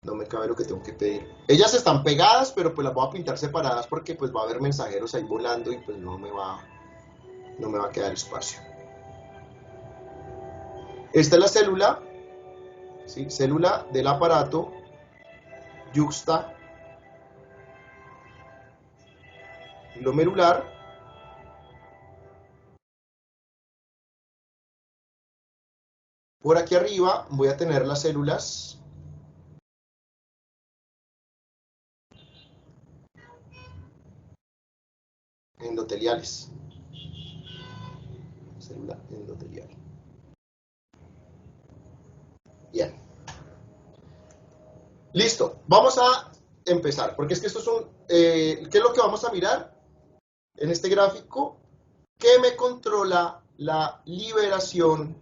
no me cabe lo que tengo que pedir. Ellas están pegadas, pero pues las voy a pintar separadas porque pues va a haber mensajeros ahí volando y pues no me va a quedar espacio. Esta es la célula, ¿sí? Célula del aparato yuxta glomerular. Por aquí arriba voy a tener las células endoteliales. Célula endotelial. Bien. Listo. Vamos a empezar, porque es que esto es un... ¿qué es lo que vamos a mirar en este gráfico? ¿Qué me controla la liberación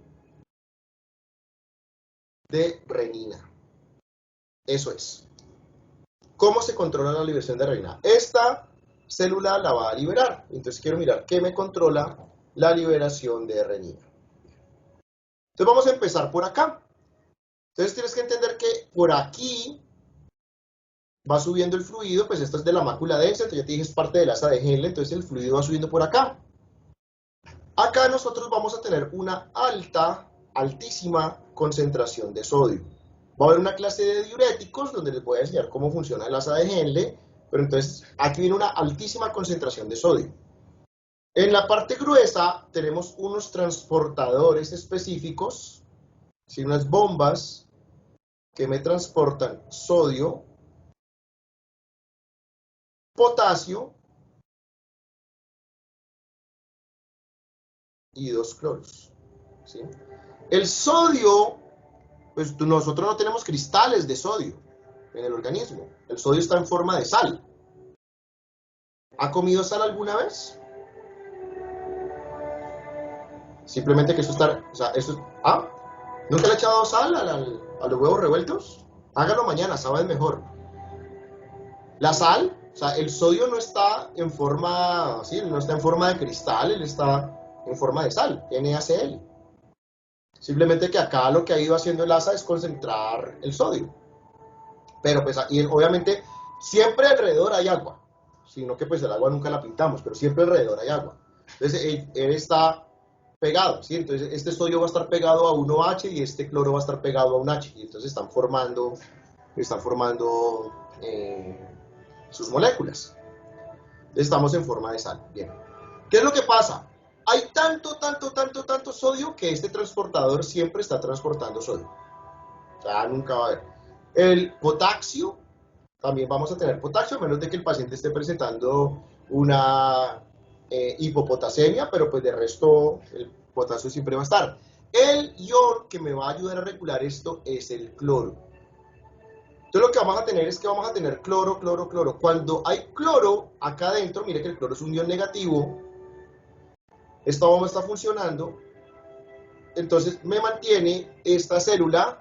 de renina? Eso es. ¿Cómo se controla la liberación de renina? Esta célula la va a liberar. Entonces quiero mirar qué me controla la liberación de renina. Entonces vamos a empezar por acá. Entonces tienes que entender que por aquí va subiendo el fluido, pues esto es de la mácula densa, entonces ya te dije es parte del asa de Henle, entonces el fluido va subiendo por acá. Acá nosotros vamos a tener una altísima concentración de sodio. Va a haber una clase de diuréticos donde les voy a enseñar cómo funciona el asa de Henle, pero entonces aquí viene una altísima concentración de sodio. En la parte gruesa tenemos unos transportadores específicos, ¿sí? Unas bombas que me transportan sodio, potasio y 2 cloros. ¿Sí? El sodio, pues nosotros no tenemos cristales de sodio en el organismo. El sodio está en forma de sal. ¿Ha comido sal alguna vez? Simplemente que eso está... O sea, eso, ¿nunca le ha echado sal a los huevos revueltos? Hágalo mañana, sabe mejor. La sal, o sea, el sodio no está en forma, ¿sí? No está en forma de cristal, él está en forma de sal, NaCl. Simplemente que acá lo que ha ido haciendo el asa es concentrar el sodio. Pero pues, y obviamente, siempre alrededor hay agua. Sino que pues el agua nunca la pintamos, pero siempre alrededor hay agua. Entonces, él está pegado, ¿sí? Entonces, este sodio va a estar pegado a 1H y este cloro va a estar pegado a un H. Y entonces están formando sus moléculas. Entonces, estamos en forma de sal. Bien. ¿Qué es lo que pasa? Hay tanto sodio que este transportador siempre está transportando sodio. O sea, nunca va a haber. El potasio, también vamos a tener potasio, a menos de que el paciente esté presentando una hipopotasemia, pero pues de resto el potasio siempre va a estar. El ion que me va a ayudar a regular esto es el cloro. Entonces lo que vamos a tener es que vamos a tener cloro. Cuando hay cloro acá adentro, mire que el cloro es un ion negativo, esta bomba está funcionando, entonces me mantiene esta célula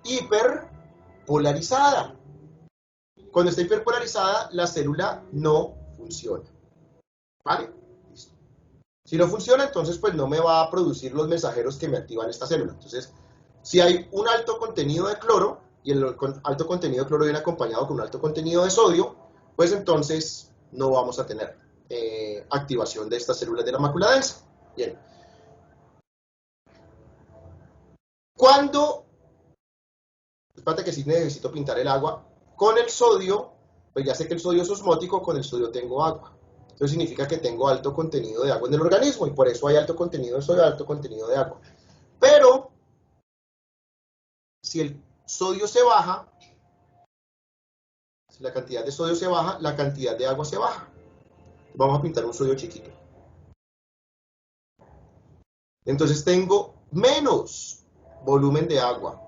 hiperpolarizada. Cuando está hiperpolarizada, la célula no funciona. ¿Vale? Listo. Si no funciona, entonces pues no me va a producir los mensajeros que me activan esta célula. Entonces, si hay un alto contenido de cloro, y el alto contenido de cloro viene acompañado con un alto contenido de sodio, pues entonces no vamos a tener activación de estas células de la mácula densa. Bien. Cuando, espérate que sí necesito pintar el agua, con el sodio, pues ya sé que el sodio es osmótico, con el sodio tengo agua. Eso significa que tengo alto contenido de agua en el organismo y por eso hay alto contenido de sodio, alto contenido de agua. Pero, si el sodio se baja, si la cantidad de sodio se baja, la cantidad de agua se baja. Vamos a pintar un sodio chiquito. Entonces tengo menos volumen de agua.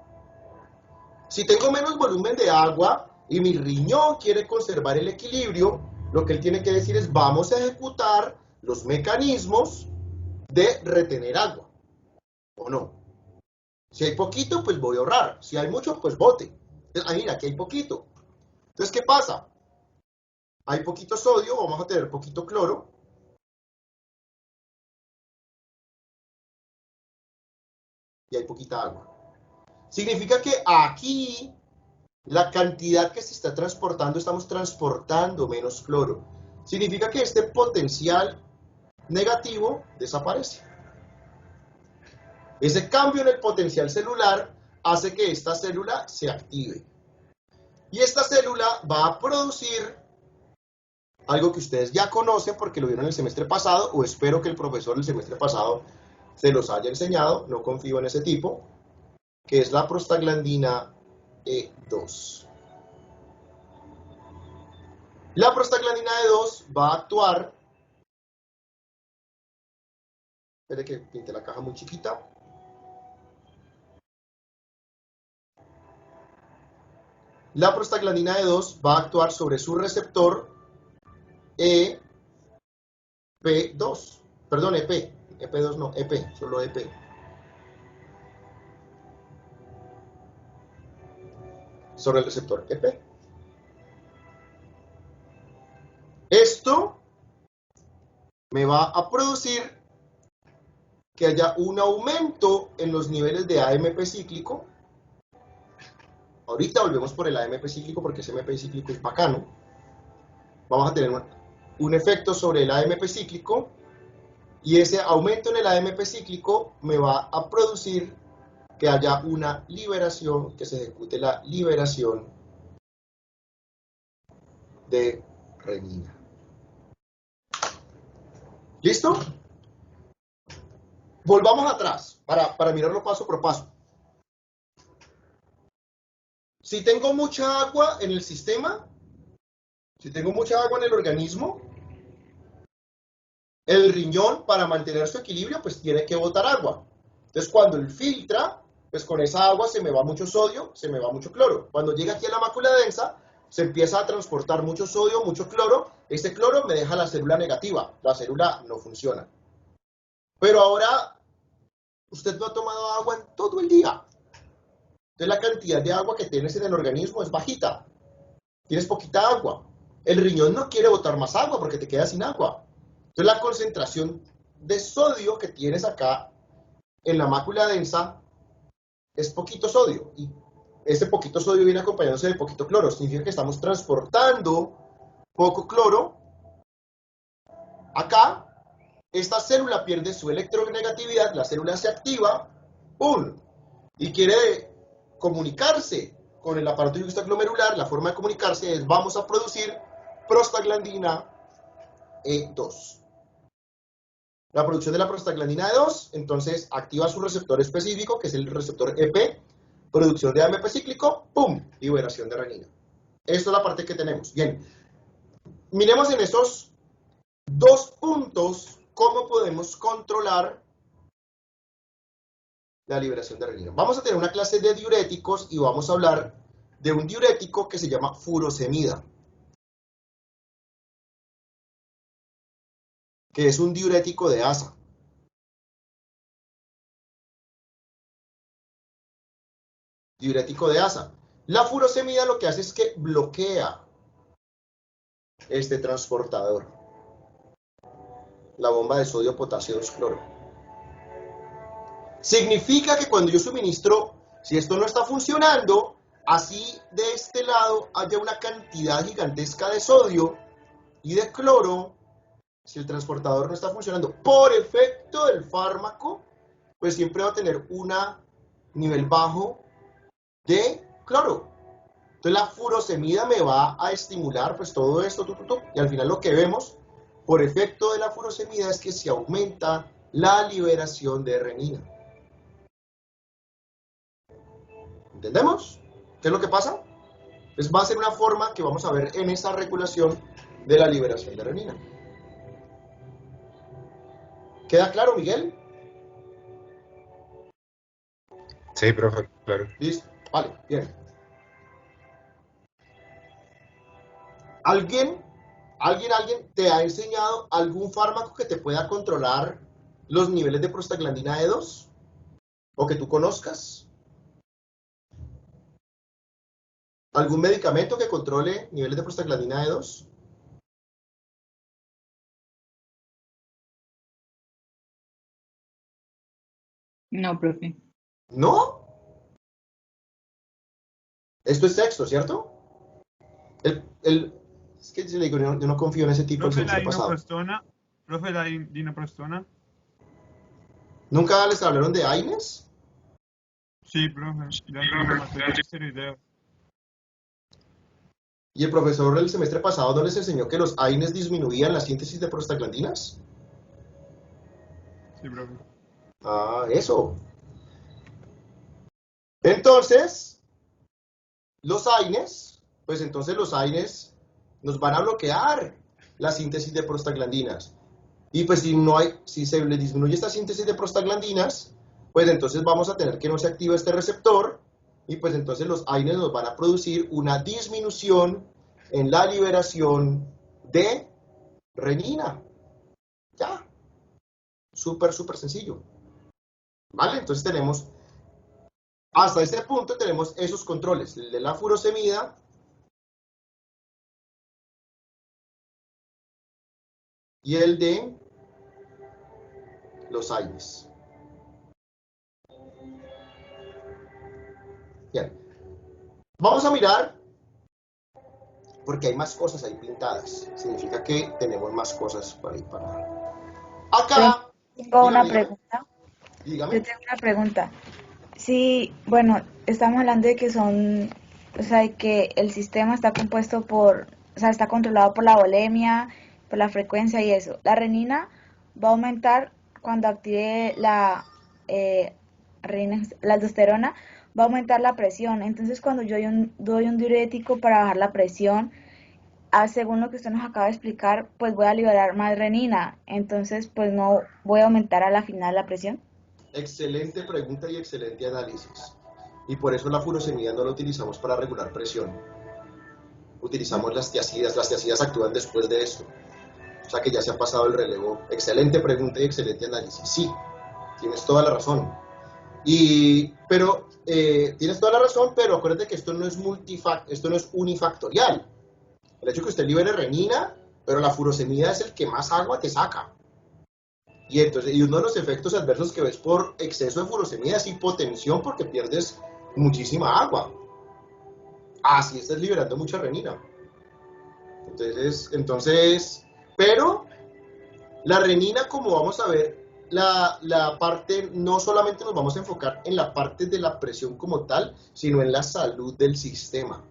Si tengo menos volumen de agua y mi riñón quiere conservar el equilibrio, lo que él tiene que decir es vamos a ejecutar los mecanismos de retener agua, ¿o no? Si hay poquito, pues voy a ahorrar. Si hay mucho, pues bote. Mira, aquí hay poquito. Entonces, ¿qué pasa? Hay poquito sodio, vamos a tener poquito cloro. Y hay poquita agua. Significa que aquí la cantidad que se está transportando, estamos transportando menos cloro. Significa que este potencial negativo desaparece. Ese cambio en el potencial celular hace que esta célula se active. Y esta célula va a producir algo que ustedes ya conocen porque lo vieron el semestre pasado, o espero que el profesor el semestre pasado se los haya enseñado, no confío en ese tipo, que es la prostaglandina E2. La prostaglandina E2 va a actuar Espere que pinte la caja muy chiquita. La prostaglandina E2 va a actuar sobre su receptor EP2. Perdón, EP2 no, EP, solo EP. Sobre el receptor EP. Esto me va a producir que haya un aumento en los niveles de AMP cíclico. Ahorita volvemos por el AMP cíclico porque ese AMP cíclico es bacano. Vamos a tener un efecto sobre el AMP cíclico y ese aumento en el AMP cíclico me va a producir que haya una liberación, que se ejecute la liberación de renina. ¿Listo? Volvamos atrás para mirarlo paso por paso. Si tengo mucha agua en el sistema, si tengo mucha agua en el organismo, el riñón, para mantener su equilibrio, pues tiene que botar agua. Entonces, cuando él filtra, pues con esa agua se me va mucho sodio, se me va mucho cloro. Cuando llega aquí a la mácula densa, se empieza a transportar mucho sodio, mucho cloro. Ese cloro me deja la célula negativa, la célula no funciona. Pero ahora, usted no ha tomado agua en todo el día. Entonces, la cantidad de agua que tienes en el organismo es bajita. Tienes poquita agua. El riñón no quiere botar más agua porque te quedas sin agua. Entonces, la concentración de sodio que tienes acá en la mácula densa es poquito sodio. Y ese poquito sodio viene acompañándose de poquito cloro. Significa que estamos transportando poco cloro. Acá, esta célula pierde su electronegatividad, la célula se activa, ¡pum! Y quiere comunicarse con el aparato juxtaglomerular. La forma de comunicarse es: vamos a producir prostaglandina E2. La producción de la prostaglandina E2, entonces, activa su receptor específico, que es el receptor EP, producción de AMP cíclico, ¡pum! Liberación de renina. Esto es la parte que tenemos. Bien, miremos en esos dos puntos cómo podemos controlar la liberación de renina. Vamos a tener una clase de diuréticos y vamos a hablar de un diurético que se llama furosemida, que es un diurético de asa. Diurético de asa. La furosemida lo que hace es que bloquea este transportador, la bomba de sodio, potasio, 2 cloro. Significa que cuando yo suministro, si esto no está funcionando, así de este lado haya una cantidad gigantesca de sodio y de cloro, si el transportador no está funcionando por efecto del fármaco, pues siempre va a tener un nivel bajo de cloro. Entonces la furosemida me va a estimular pues todo esto, y al final lo que vemos por efecto de la furosemida es que se aumenta la liberación de renina. ¿Entendemos? ¿Qué es lo que pasa? Pues va a ser una forma que vamos a ver en esa regulación de la liberación de renina. ¿Queda claro, Miguel? Sí, profe, claro. ¿Listo? Vale, bien. ¿Alguien te ha enseñado algún fármaco que te pueda controlar los niveles de prostaglandina E2? ¿O que tú conozcas? ¿Algún medicamento que controle niveles de prostaglandina E2? No, profe. ¿No? Esto es sexto, ¿cierto? Es que yo le digo, yo no confío en ese tipo el Profe, semestre pasado. Profe, la dinoprostona. ¿Nunca les hablaron de AINES? Sí, profe. Ya en materia de esteroideos. ¿Y el profesor el semestre pasado no les enseñó que los AINES disminuían la síntesis de prostaglandinas? Sí, profe. Ah, eso. Entonces, los AINES, pues entonces los AINES nos van a bloquear la síntesis de prostaglandinas. Y pues si se le disminuye esta síntesis de prostaglandinas, pues entonces vamos a tener que no se activa este receptor, y pues entonces los AINES nos van a producir una disminución en la liberación de renina. Ya, súper sencillo. ¿Vale? Entonces tenemos, hasta este punto tenemos esos controles, el de la furosemida y el de los AINES. Bien, vamos a mirar, porque hay más cosas ahí pintadas, significa que tenemos más cosas por ahí para... Acá, Tengo una dígame, pregunta. dígame. Yo tengo una pregunta. Sí, bueno, estamos hablando de que son, o sea, de que el sistema está compuesto por, o sea, está controlado por la volemia, por la frecuencia y eso. La renina va a aumentar cuando active la aldosterona, va a aumentar la presión. Entonces, cuando yo doy un diurético para bajar la presión, según lo que usted nos acaba de explicar, pues voy a liberar más renina. Entonces, pues no voy a aumentar a la final la presión. Excelente pregunta y excelente análisis. Y por eso la furosemida no la utilizamos para regular presión. Utilizamos las tiazidas actúan después de esto. O sea que ya se ha pasado el relevo. Excelente pregunta y excelente análisis. Sí, tienes toda la razón. Pero tienes toda la razón, pero acuérdate que esto no es unifactorial. El hecho de que usted libere renina, pero la furosemida es el que más agua te saca. Y uno de los efectos adversos que ves por exceso de furosemida es hipotensión, porque pierdes muchísima agua. Así estás liberando mucha renina. Pero la renina, como vamos a ver, la parte, no solamente nos vamos a enfocar en la parte de la presión como tal, sino en la salud del sistema.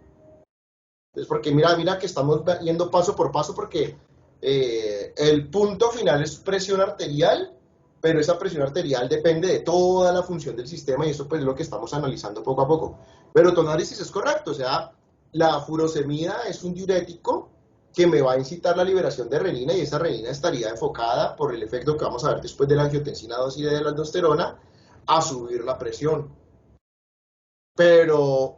Entonces, porque mira que estamos yendo paso por paso, porque el punto final es presión arterial, pero esa presión arterial depende de toda la función del sistema, y eso pues es lo que estamos analizando poco a poco. Pero tu análisis es correcto, o sea, la furosemida es un diurético que me va a incitar la liberación de renina, y esa renina estaría enfocada, por el efecto que vamos a ver después de la angiotensina 2 y de la aldosterona, a subir la presión. Pero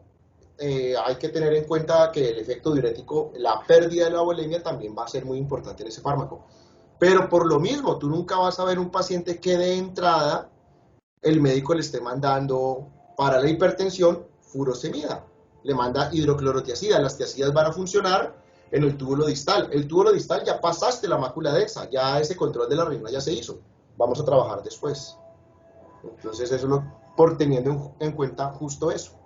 hay que tener en cuenta que el efecto diurético, la pérdida de la volemia, también va a ser muy importante en ese fármaco. Pero por lo mismo, tú nunca vas a ver un paciente que de entrada el médico le esté mandando para la hipertensión furosemida. Le manda hidroclorotiazida. Las tiazidas van a funcionar en el túbulo distal. El túbulo distal ya pasaste la mácula densa, ya ese control de la renina ya se hizo. Vamos a trabajar después. Entonces eso es por teniendo en cuenta justo eso.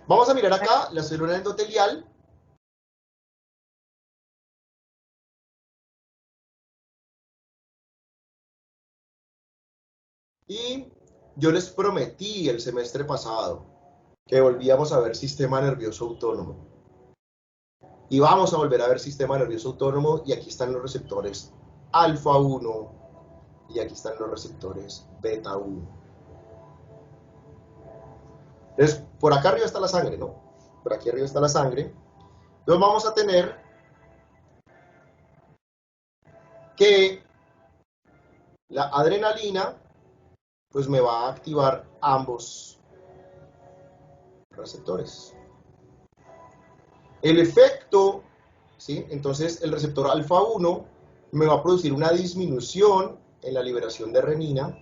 Vamos a mirar acá la célula endotelial. Y yo les prometí el semestre pasado que volvíamos a ver sistema nervioso autónomo. Y vamos a volver a ver sistema nervioso autónomo, y aquí están los receptores alfa 1 y aquí están los receptores beta 1. Entonces, por acá arriba está la sangre, ¿no? Por aquí arriba está la sangre. Entonces vamos a tener que la adrenalina pues me va a activar ambos receptores. El efecto, ¿sí? Entonces el receptor alfa 1 me va a producir una disminución en la liberación de renina,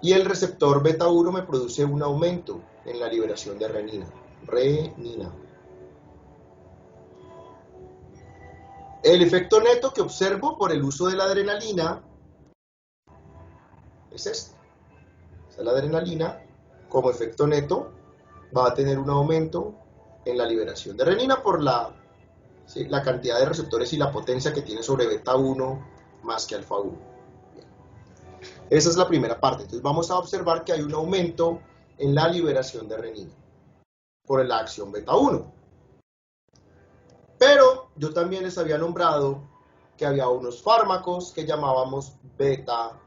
y el receptor beta 1 me produce un aumento en la liberación de renina. El efecto neto que observo por el uso de la adrenalina es este. O sea, la adrenalina, como efecto neto, va a tener un aumento en la liberación de renina por la cantidad de receptores y la potencia que tiene sobre beta 1 más que alfa 1. Bien. Esa es la primera parte. Entonces vamos a observar que hay un aumento en la liberación de renina por la acción beta 1. Pero yo también les había nombrado que había unos fármacos que llamábamos beta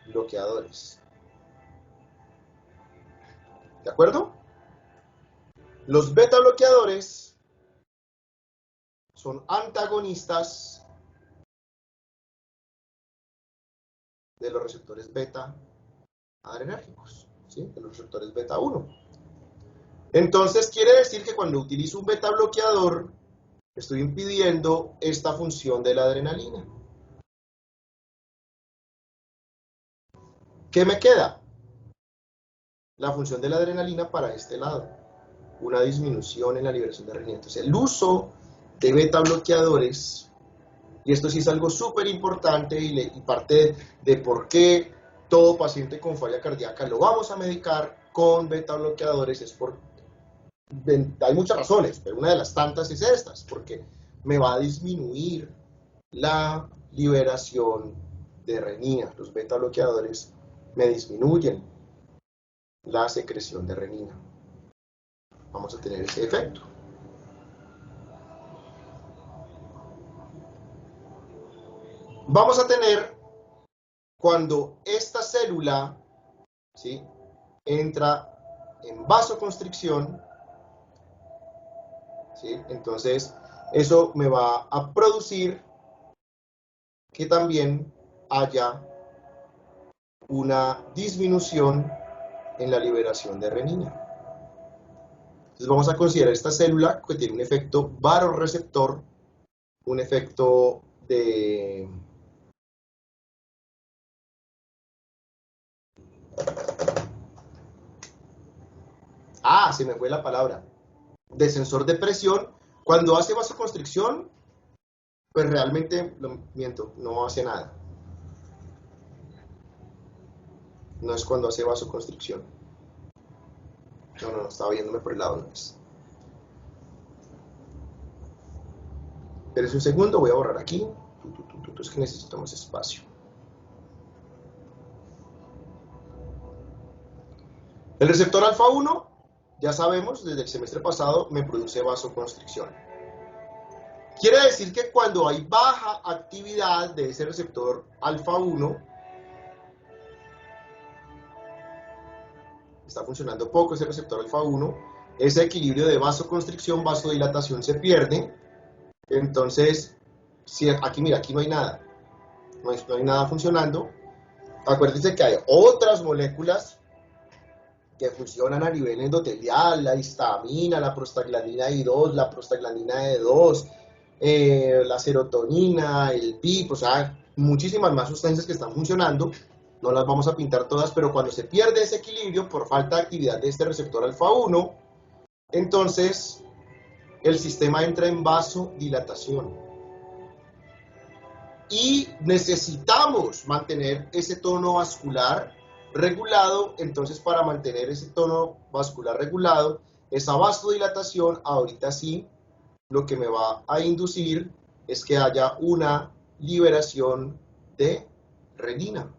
bloqueadores. ¿De acuerdo? Los beta bloqueadores son antagonistas de los receptores beta adrenérgicos, ¿sí? De los receptores beta 1. Entonces quiere decir que cuando utilizo un beta bloqueador, estoy impidiendo esta función de la adrenalina. ¿Qué me queda? La función de la adrenalina para este lado, una disminución en la liberación de renina. Entonces el uso de beta bloqueadores, y esto sí es algo súper importante y parte de por qué todo paciente con falla cardíaca lo vamos a medicar con beta bloqueadores, es por, hay muchas razones, pero una de las tantas es estas, porque me va a disminuir la liberación de renina. Los beta bloqueadores me disminuyen la secreción de renina. Vamos a tener ese efecto. Vamos a tener cuando esta célula, ¿sí?, entra en vasoconstricción, ¿sí? Entonces eso me va a producir que también haya una disminución en la liberación de renina. Entonces vamos a considerar esta célula que tiene un efecto vasoreceptor, un efecto de se me fue la palabra, de sensor de presión. Cuando hace vasoconstricción, pues realmente, miento, no hace nada. No es cuando hace vasoconstricción. No, estaba viéndome por el lado, no es. Pero es un segundo, voy a borrar aquí. Es que necesito más espacio. El receptor alfa 1, ya sabemos, desde el semestre pasado, me produce vasoconstricción. Quiere decir que cuando hay baja actividad de ese receptor alfa 1, está funcionando poco ese receptor alfa 1, ese equilibrio de vasoconstricción, vasodilatación se pierde. Entonces, si aquí, mira, aquí no hay nada. No hay nada funcionando. Acuérdense que hay otras moléculas que funcionan a nivel endotelial, la histamina, la prostaglandina I2, la prostaglandina E2, la serotonina, el PIP, o sea, muchísimas más sustancias que están funcionando. No las vamos a pintar todas, pero cuando se pierde ese equilibrio por falta de actividad de este receptor alfa 1, entonces el sistema entra en vasodilatación. Y necesitamos mantener ese tono vascular regulado. Entonces, para mantener ese tono vascular regulado, esa vasodilatación, ahorita sí, lo que me va a inducir es que haya una liberación de renina.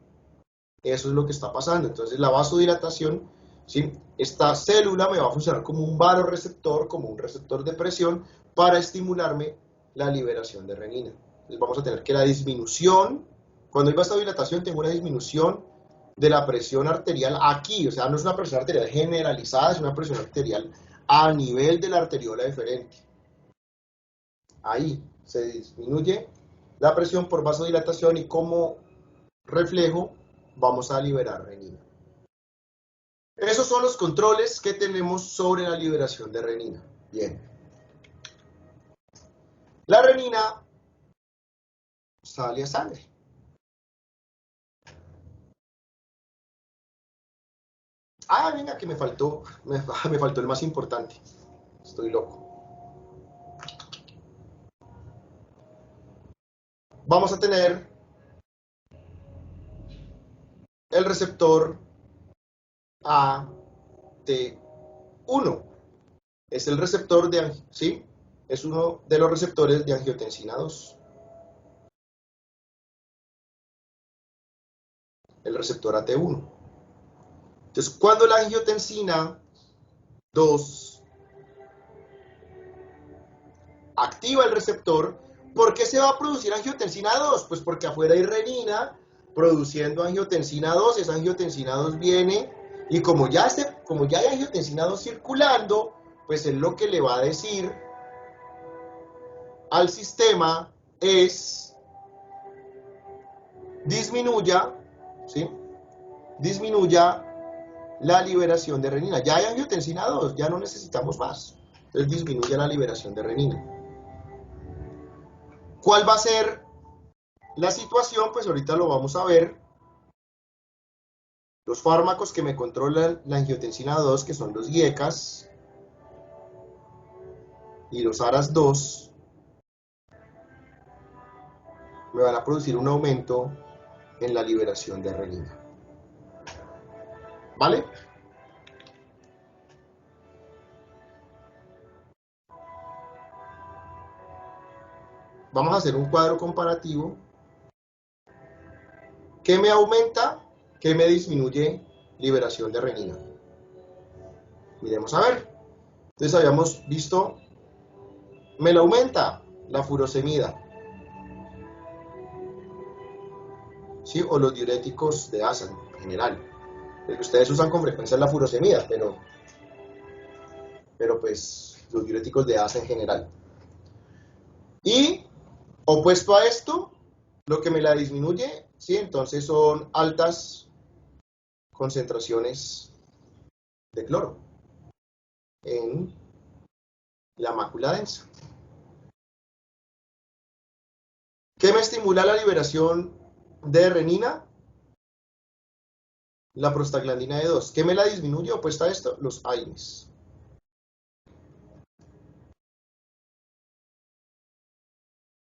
Eso es lo que está pasando. Entonces, la vasodilatación, ¿sí?, esta célula me va a funcionar como un vasoreceptor, como un receptor de presión, para estimularme la liberación de renina. Entonces, vamos a tener que la disminución, cuando hay vasodilatación, tengo una disminución de la presión arterial aquí, o sea, no es una presión arterial generalizada, es una presión arterial a nivel de la arteriola deferente. Ahí se disminuye la presión por vasodilatación y como reflejo vamos a liberar renina. Esos son los controles que tenemos sobre la liberación de renina. Bien. La renina sale a sangre. Venga, que me faltó el más importante. Estoy loco. Vamos a tener el receptor AT1. Es el receptor de, ¿sí?, es uno de los receptores de angiotensina 2. El receptor AT1. Entonces, cuando la angiotensina 2 activa el receptor, ¿por qué se va a producir angiotensina 2? Pues porque afuera hay renina produciendo angiotensina 2, esa angiotensina 2 viene y como ya hay angiotensina 2 circulando, pues es lo que le va a decir al sistema es disminuya, ¿sí? Disminuya la liberación de renina. Ya hay angiotensina 2, ya no necesitamos más. Entonces disminuye la liberación de renina. ¿Cuál va a ser la situación? Pues ahorita lo vamos a ver. Los fármacos que me controlan la angiotensina 2, que son los IECAS y los ARAS2, me van a producir un aumento en la liberación de renina. ¿Vale? Vamos a hacer un cuadro comparativo. ¿Qué me aumenta? ¿Qué me disminuye liberación de renina? Miremos a ver. Entonces habíamos visto, me la aumenta la furosemida, ¿sí? O los diuréticos de ASA en general. El que ustedes usan con frecuencia es la furosemida, pero pues los diuréticos de ASA en general. Y opuesto a esto, lo que me la disminuye, ¿sí? Entonces son altas concentraciones de cloro en la mácula densa. ¿Qué me estimula la liberación de renina? La prostaglandina E2. ¿Qué me la disminuye? Opuesta a esto, los AINES.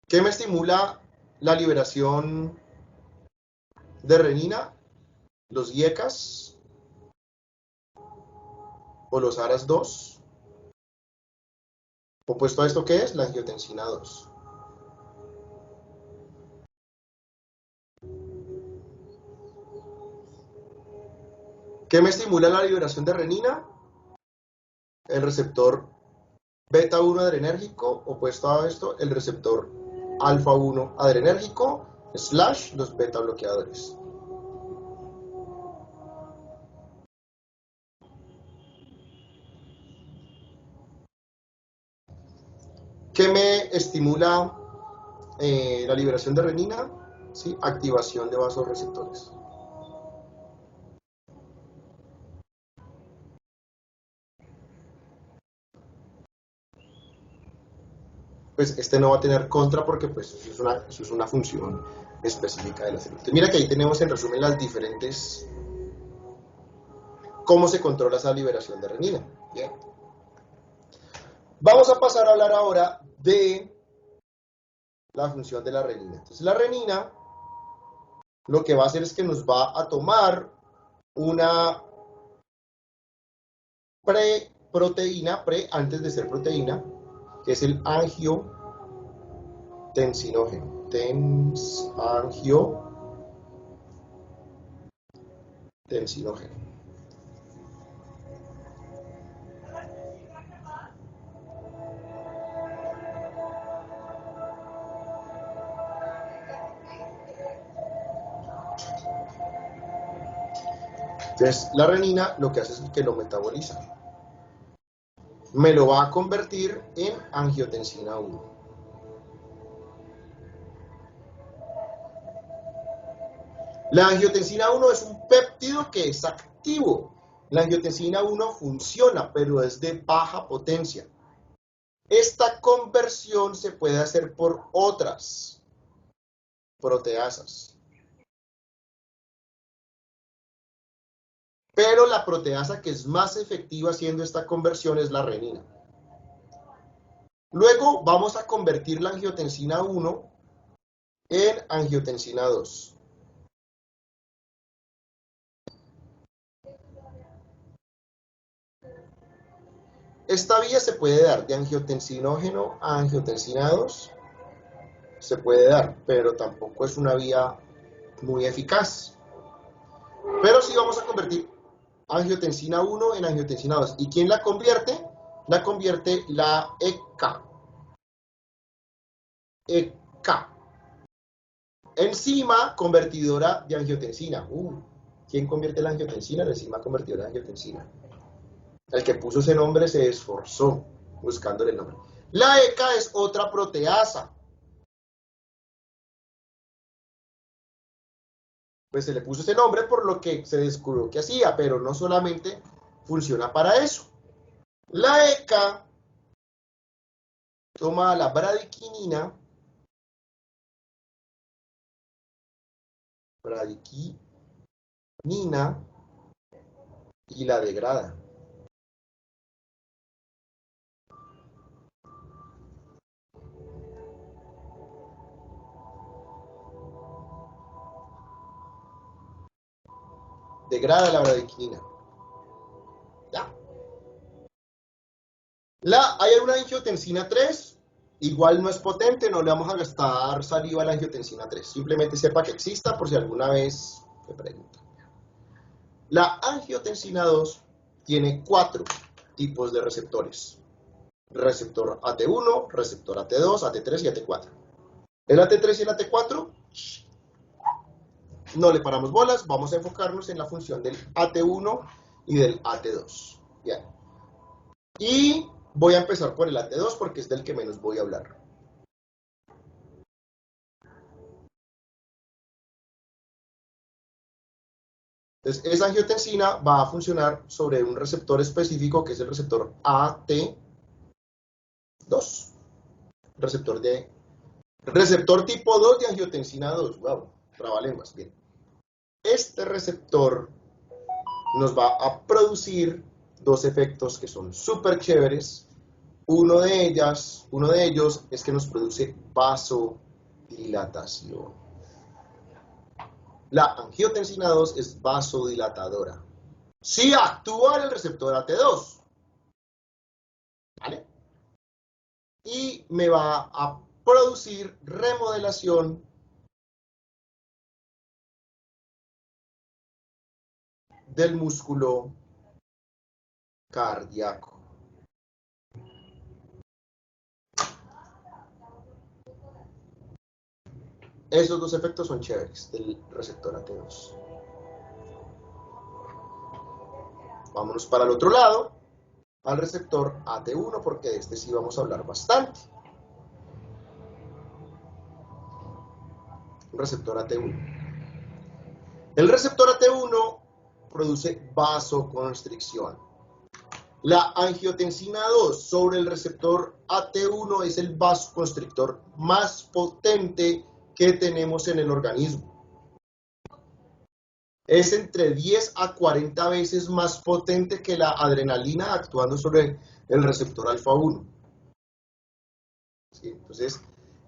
¿Qué me estimula la liberación de renina? Los IECAS o los ARAS2. Opuesto a esto, ¿qué es? La angiotensina 2. ¿Qué me estimula la liberación de renina? El receptor beta 1 adrenérgico, opuesto a esto, el receptor alfa 1 adrenérgico, / los beta bloqueadores. ¿Qué me estimula la liberación de renina? ¿Sí? Activación de vasoreceptores. Pues este no va a tener contra porque pues eso es una función específica de la célula. Entonces, mira que ahí tenemos en resumen las diferentes, cómo se controla esa liberación de renina. Bien. Vamos a pasar a hablar ahora de la función de la renina. Entonces la renina lo que va a hacer es que nos va a tomar una preproteína, antes de ser proteína, que es el angiotensinógeno. Angiotensinógeno. Entonces, la renina lo que hace es que lo metaboliza. Me lo va a convertir en angiotensina 1. La angiotensina 1 es un péptido que es activo. La angiotensina 1 funciona, pero es de baja potencia. Esta conversión se puede hacer por otras proteasas. Pero la proteasa que es más efectiva haciendo esta conversión es la renina. Luego vamos a convertir la angiotensina 1 en angiotensina 2. Esta vía se puede dar de angiotensinógeno a angiotensina 2. Se puede dar, pero tampoco es una vía muy eficaz. Pero sí vamos a convertir angiotensina 1 en angiotensina 2. ¿Y quién la convierte? La convierte la ECA. Enzima convertidora de angiotensina. ¿Quién convierte la angiotensina? La enzima convertidora de angiotensina. El que puso ese nombre se esforzó buscándole el nombre. La ECA es otra proteasa. Pues se le puso ese nombre por lo que se descubrió que hacía, pero no solamente funciona para eso. La ECA toma la bradiquinina, y la degrada. Degrada la bradiquinina. ¿Ya? Hay una angiotensina 3, igual no es potente, no le vamos a gastar saliva a la angiotensina 3. Simplemente sepa que exista por si alguna vez se pregunta. La angiotensina 2 tiene 4 tipos de receptores. Receptor AT1, receptor AT2, AT3 y AT4. El AT3 y el AT4 no le paramos bolas, vamos a enfocarnos en la función del AT1 y del AT2. Bien. Y voy a empezar por el AT2 porque es del que menos voy a hablar. Entonces, esa angiotensina va a funcionar sobre un receptor específico que es el receptor AT2. Receptor tipo 2 de angiotensina 2. Wow, trabalenguas, bien. Este receptor nos va a producir dos efectos que son súper chéveres. Uno de ellos es que nos produce vasodilatación. La angiotensina 2 es vasodilatadora. Sí actúa en el receptor AT2. ¿Vale? Y me va a producir remodelación del músculo cardíaco. Esos dos efectos son chéveres del receptor AT2. Vámonos para el otro lado, al receptor AT1, porque de este sí vamos a hablar bastante. Receptor AT1. El receptor AT1 produce vasoconstricción. La angiotensina 2 sobre el receptor AT1 es el vasoconstrictor más potente que tenemos en el organismo. Es entre 10 a 40 veces más potente que la adrenalina actuando sobre el receptor alfa 1. ¿Sí? Entonces,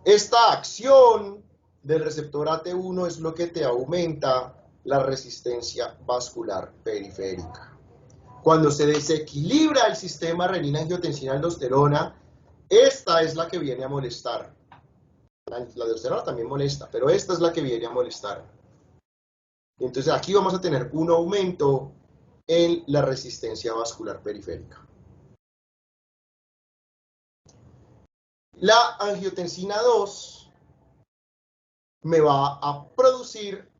esta acción del receptor AT1 es lo que te aumenta la resistencia vascular periférica. Cuando se desequilibra el sistema renina-angiotensina-aldosterona, esta es la que viene a molestar. La aldosterona también molesta, pero esta es la que viene a molestar. Entonces aquí vamos a tener un aumento en la resistencia vascular periférica. La angiotensina 2 me va a producir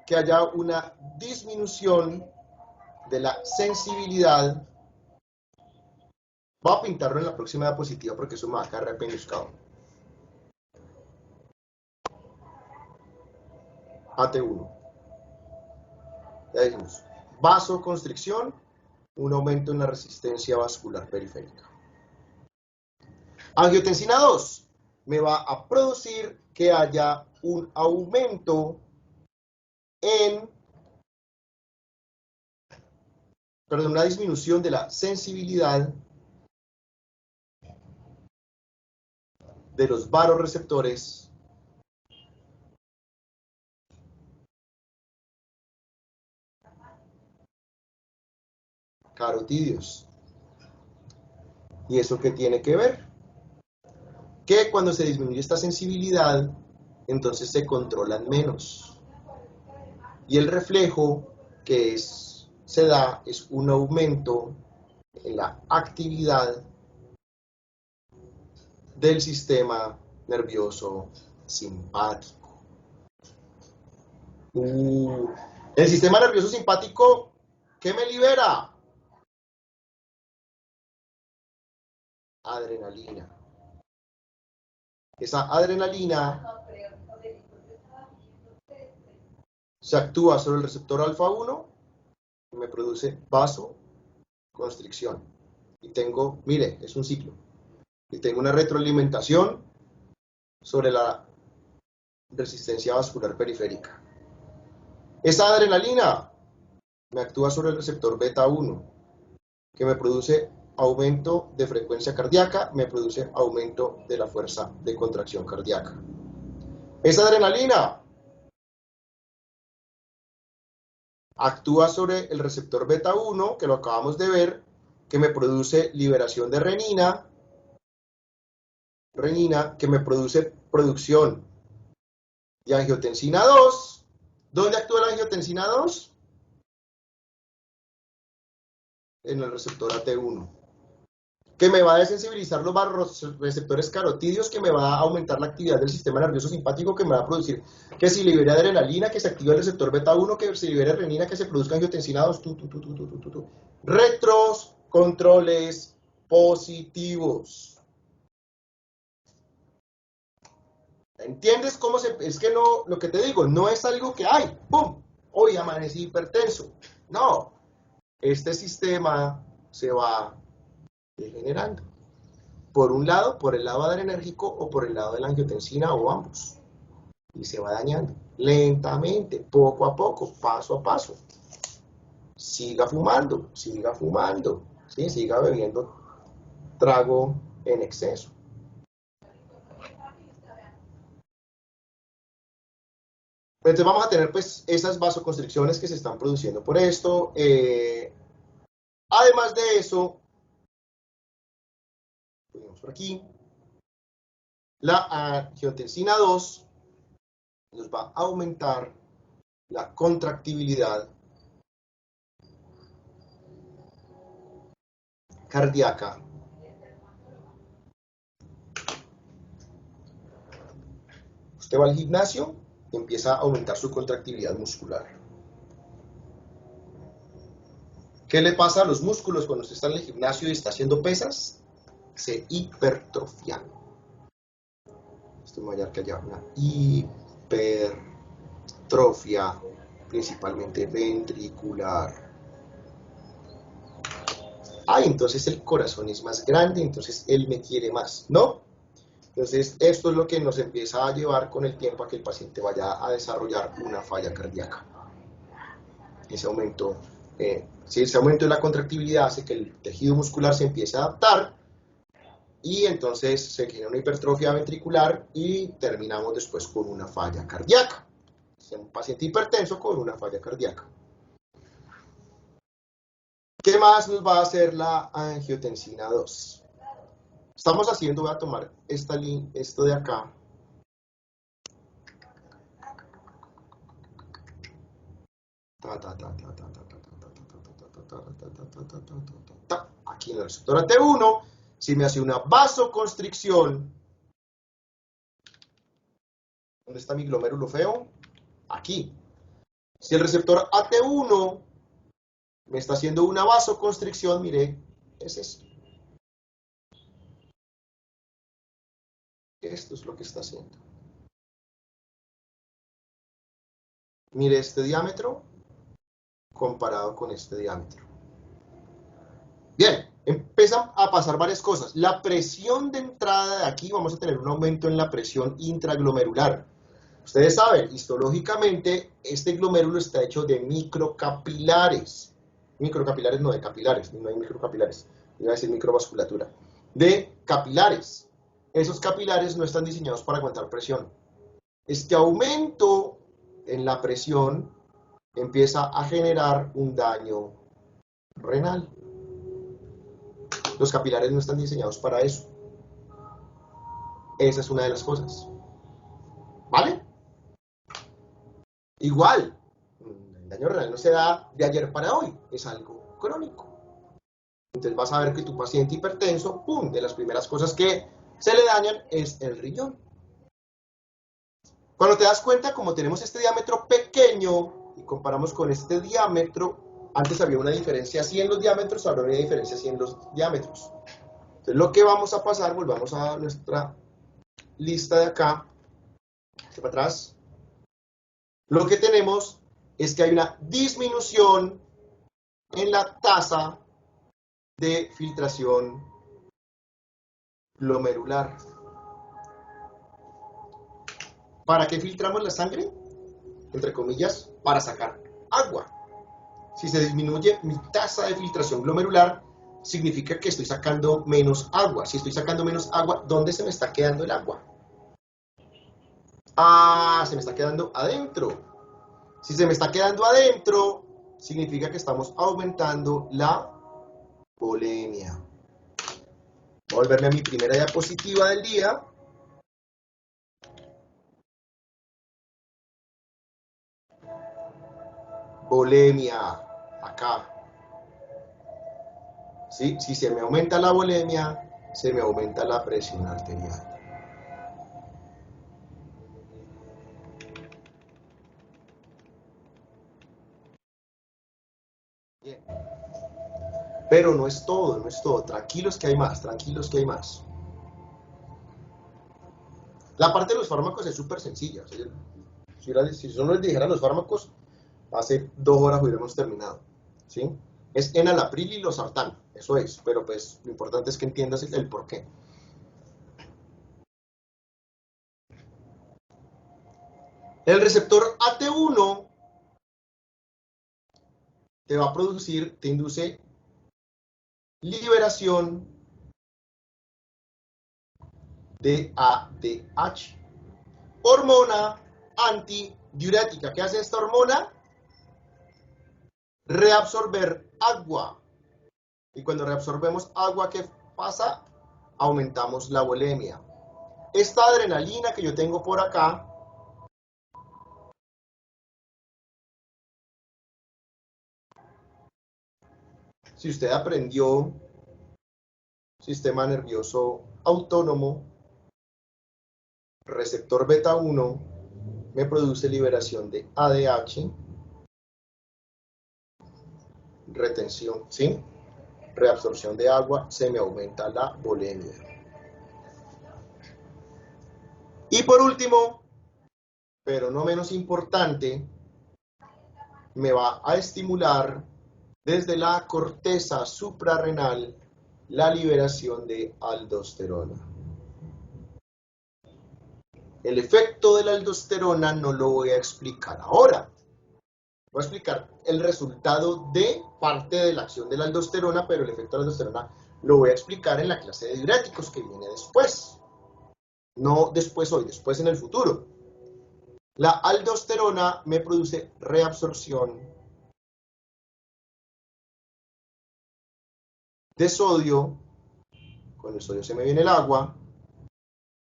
que haya una disminución de la sensibilidad. Voy a pintarlo en la próxima diapositiva porque eso me va a quedar repeñuscado. AT1. Ya dijimos, vasoconstricción, un aumento en la resistencia vascular periférica. Angiotensina 2 me va a producir que haya un aumento una disminución de la sensibilidad de los vasoreceptores carotídeos. ¿Y eso qué tiene que ver? Que cuando se disminuye esta sensibilidad, entonces se controlan menos. Y el reflejo que se da es un aumento en la actividad del sistema nervioso simpático. El sistema nervioso simpático, ¿qué me libera? adrenalina. Esa adrenalina se actúa sobre el receptor alfa 1 y me produce vasoconstricción. Y tengo, mire, es un ciclo. Y tengo una retroalimentación sobre la resistencia vascular periférica. Esa adrenalina me actúa sobre el receptor beta 1, que me produce aumento de frecuencia cardíaca, me produce aumento de la fuerza de contracción cardíaca. Esa adrenalina actúa sobre el receptor beta 1, que lo acabamos de ver, que me produce liberación de renina, que me produce producción de angiotensina 2. ¿Dónde actúa la angiotensina 2? En el receptor AT1, que me va a desensibilizar los receptores carotídeos, que me va a aumentar la actividad del sistema nervioso simpático, que me va a producir que se libere adrenalina, que se active el receptor beta 1, que se libere renina, que se produzca angiotensina 2. Retros, controles positivos. ¿Entiendes cómo se...? Es que no, lo que te digo, no es algo que hay, ¡pum!, hoy amanecí hipertenso. No, este sistema se va degenerando. Por un lado, por el lado adrenérgico o por el lado de la angiotensina o ambos. Y se va dañando lentamente, poco a poco, paso a paso. Siga fumando, ¿sí? Siga bebiendo trago en exceso. Entonces vamos a tener pues esas vasoconstricciones que se están produciendo por esto. Además de eso, ponemos por aquí, la angiotensina 2 nos va a aumentar la contractibilidad cardíaca usted va al gimnasio y empieza a aumentar su contractibilidad muscular. ¿Qué le pasa a los músculos cuando usted está en el gimnasio y está haciendo pesas? Se hipertrofian. Esto me va a hallar que haya una hipertrofia, principalmente ventricular. Entonces el corazón es más grande, entonces él me quiere más, ¿no? Entonces esto es lo que nos empieza a llevar con el tiempo a que el paciente vaya a desarrollar una falla cardíaca. Ese aumento de la contractibilidad hace que el tejido muscular se empiece a adaptar y entonces se genera una hipertrofia ventricular y terminamos después con una falla cardíaca. Es un paciente hipertenso con una falla cardíaca. ¿Qué más nos va a hacer la angiotensina 2? Estamos haciendo, voy a tomar esto de acá. Aquí en el receptor AT1, si me hace una vasoconstricción, ¿dónde está mi glomérulo feo? Aquí. Si el receptor AT1 me está haciendo una vasoconstricción, mire, es esto. Esto es lo que está haciendo. Mire este diámetro comparado con este diámetro. Bien, empiezan a pasar varias cosas. La presión de entrada de aquí, vamos a tener un aumento en la presión intraglomerular. Ustedes saben, histológicamente, este glomérulo está hecho de microcapilares. Microcapilares, no de capilares, no hay microcapilares. Iba a decir microvasculatura. De capilares. Esos capilares no están diseñados para aguantar presión. Este aumento en la presión empieza a generar un daño renal. Los capilares no están diseñados para eso. Esa es una de las cosas. ¿Vale? Igual, el daño renal no se da de ayer para hoy, es algo crónico. Entonces vas a ver que tu paciente hipertenso, ¡pum!, de las primeras cosas que se le dañan es el riñón. Cuando te das cuenta, como tenemos este diámetro pequeño y comparamos con este diámetro, antes había una diferencia así en los diámetros, ahora hay una diferencia así en los diámetros. Entonces, lo que vamos a pasar, volvamos a nuestra lista de acá, hacia para atrás. Lo que tenemos es que hay una disminución en la tasa de filtración glomerular. ¿Para qué filtramos la sangre? Entre comillas, para sacar agua. Si se disminuye mi tasa de filtración glomerular, significa que estoy sacando menos agua. Si estoy sacando menos agua, ¿dónde se me está quedando el agua? Ah, se me está quedando adentro. Si se me está quedando adentro, significa que estamos aumentando la volemia. Voy a volverme a mi primera diapositiva del día. Volemia, acá. ¿Sí? Si se me aumenta la volemia, se me aumenta la presión arterial. Bien. Pero no es todo, no es todo. Tranquilos que hay más, tranquilos que hay más. La parte de los fármacos es súper sencilla. Si solo les dijera los fármacos, hace 2 horas hubiéramos terminado. ¿Sí? Es enalapril y losartán, eso es, pero pues lo importante es que entiendas el por qué. El receptor AT1 te va a producir, te induce liberación de ADH, hormona antidiurética. ¿Qué hace esta hormona? Reabsorber agua. Y cuando reabsorbemos agua, ¿qué pasa? Aumentamos la volemia. Esta adrenalina que yo tengo por acá, si usted aprendió sistema nervioso autónomo, receptor beta 1 me produce liberación de ADH, retención, ¿sí? Reabsorción de agua, se me aumenta la volemia. Y por último, pero no menos importante, me va a estimular desde la corteza suprarrenal la liberación de aldosterona. El efecto de la aldosterona no lo voy a explicar ahora. Voy a explicar el resultado de parte de la acción de la aldosterona, pero el efecto de la aldosterona lo voy a explicar en la clase de diuréticos que viene después. No después hoy, después en el futuro. La aldosterona me produce reabsorción de sodio. Con el sodio se me viene el agua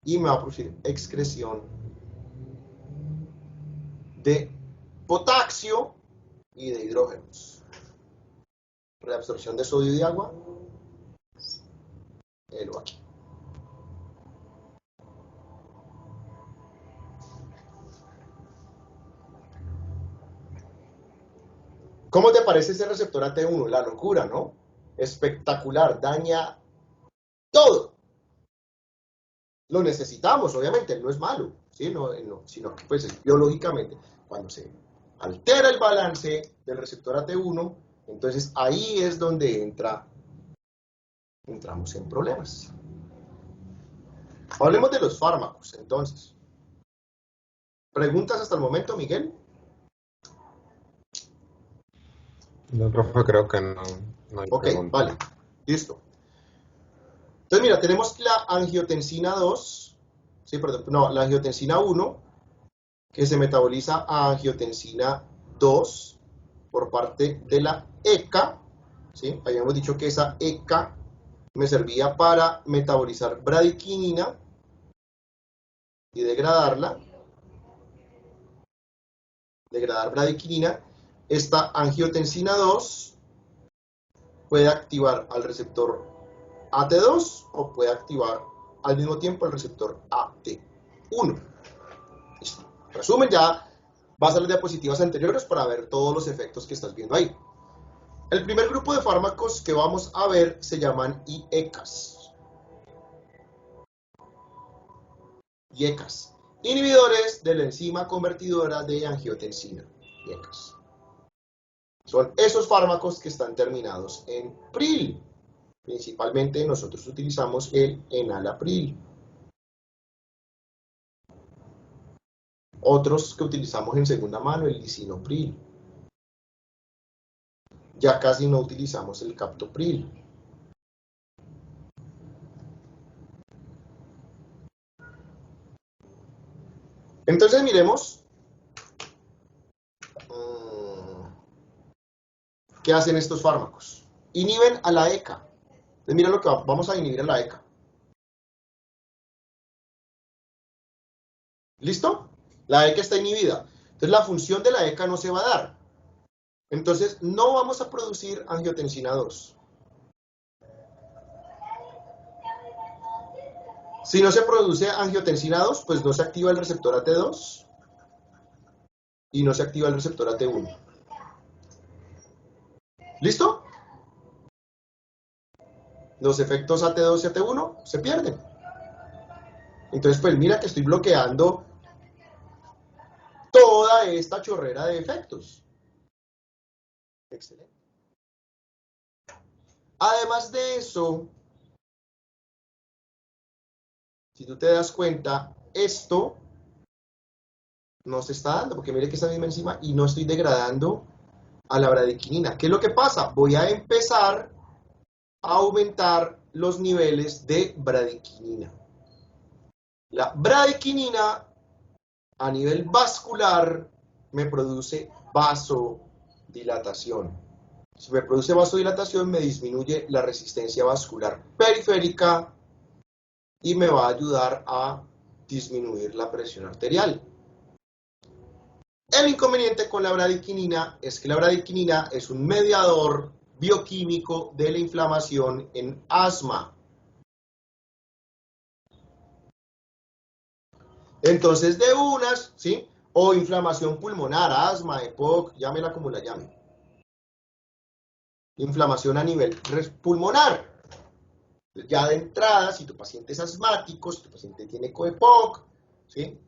y me va a producir excreción de potasio y de hidrógenos. Reabsorción de sodio y de agua. Aquí. ¿Cómo te parece ese receptor AT1? La locura, ¿no? Espectacular, daña todo. Lo necesitamos, obviamente, no es malo, ¿sí? Sino que pues, biológicamente, cuando se altera el balance del receptor AT1, entonces ahí es donde entramos en problemas. Hablemos de los fármacos, entonces. ¿Preguntas hasta el momento, Miguel? No, profe, creo que no hay Ok, pregunta. vale, listo. Entonces, mira, tenemos la angiotensina 2, sí, perdón, no, la angiotensina 1, que se metaboliza a angiotensina 2 por parte de la ECA, ¿sí? Habíamos dicho que esa ECA me servía para metabolizar bradiquinina y degradarla. Degradar bradiquinina. Esta angiotensina 2 puede activar al receptor AT2 o puede activar al mismo tiempo el receptor AT1. Listo. Resumen, ya vas a las diapositivas anteriores para ver todos los efectos que estás viendo ahí. El primer grupo de fármacos que vamos a ver se llaman IECAs. y ECAs, inhibidores de la enzima convertidora de angiotensina, y ECAs. Son esos fármacos que están terminados en pril. Principalmente nosotros utilizamos el enalapril. Otros que utilizamos en segunda mano, el lisinopril. Ya casi no utilizamos el captopril. Entonces miremos qué hacen estos fármacos. Inhiben a la ECA. Entonces mira lo que vamos a inhibir a la ECA. ¿Listo? La ECA está inhibida. Entonces la función de la ECA no se va a dar. Entonces no vamos a producir angiotensina 2. Si no se produce angiotensina 2, pues no se activa el receptor AT2 y no se activa el receptor AT1. ¿Listo? Los efectos AT2 y AT1 se pierden. Entonces, pues mira que estoy bloqueando toda esta chorrera de efectos. Excelente. Además de eso, si tú te das cuenta, esto no se está dando, porque mire que esta misma enzima y no estoy degradando a la bradiquinina. ¿Qué es lo que pasa? Voy a empezar a aumentar los niveles de bradiquinina. La bradiquinina a nivel vascular me produce vasodilatación. Si me produce vasodilatación, me disminuye la resistencia vascular periférica y me va a ayudar a disminuir la presión arterial. El inconveniente con la bradiquinina es que la bradiquinina es un mediador bioquímico de la inflamación en asma. Entonces, de unas, ¿sí? O inflamación pulmonar, asma, EPOC, llámela como la llame. Inflamación a nivel pulmonar. Ya de entrada, si tu paciente es asmático, si tu paciente tiene COEPOC, ¿sí?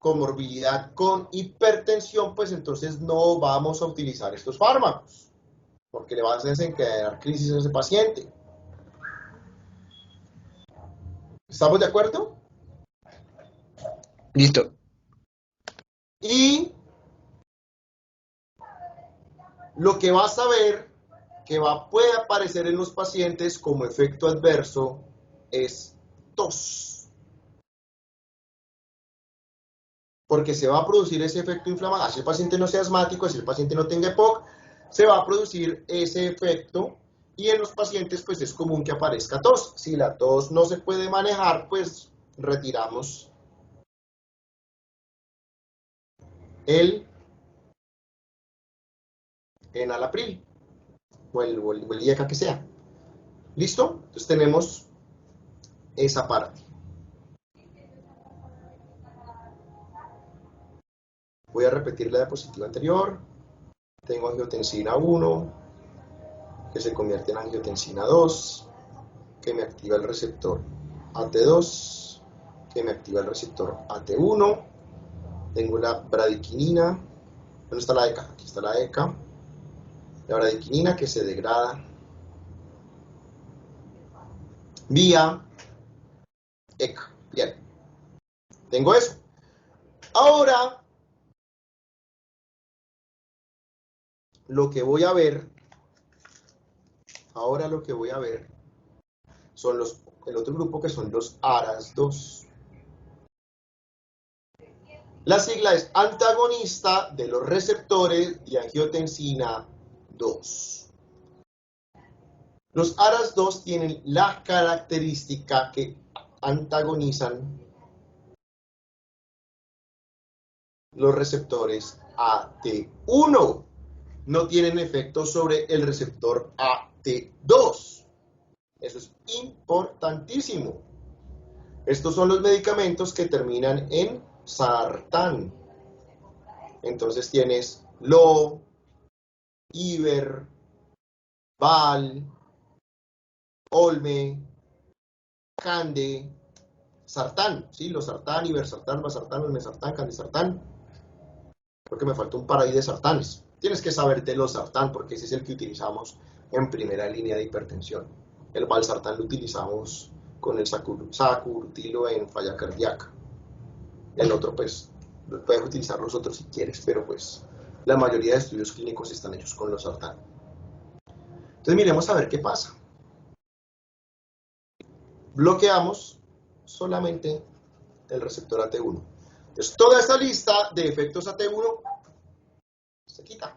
Comorbilidad con hipertensión, pues entonces no vamos a utilizar estos fármacos, porque le vas a desencadenar crisis a ese paciente. ¿Estamos de acuerdo? Listo. Y lo que vas a ver que puede aparecer en los pacientes como efecto adverso es tos. Porque se va a producir ese efecto inflamatorio. Si el paciente no sea asmático, si el paciente no tenga EPOC, se va a producir ese efecto y en los pacientes pues es común que aparezca tos. Si la tos no se puede manejar, pues retiramos el enalapril o el IECA que sea. ¿Listo? Entonces tenemos esa parte. Voy a repetir la diapositiva anterior. Tengo angiotensina 1, que se convierte en angiotensina 2, que me activa el receptor AT2, que me activa el receptor AT1. Tengo la bradiquinina. ¿Dónde está la ECA? Aquí está la ECA. La bradiquinina que se degrada vía ECA. Bien. Tengo eso. Ahora, lo que voy a ver son el otro grupo que son los ARAS2. La sigla es antagonista de los receptores de angiotensina 2. Los ARAS2 tienen la característica que antagonizan los receptores AT1. No tienen efecto sobre el receptor AT2. Eso es importantísimo. Estos son los medicamentos que terminan en sartán. Entonces tienes Lo, Iber, Val, Olme, Cande, sartán, ¿sí? Los sartán, ibersartán, valsartán, olmesartán, candesartán. Creo que me falta un par ahí de sartanes. Tienes que saberte los sartán porque ese es el que utilizamos en primera línea de hipertensión. El valsartán lo utilizamos con el sacubrutilo en falla cardíaca. El otro, pues, puedes utilizar los otros si quieres, pero pues la mayoría de estudios clínicos están hechos con los sartán. Entonces miremos a ver qué pasa. Bloqueamos solamente el receptor AT1. Entonces toda esta lista de efectos AT1 se quita.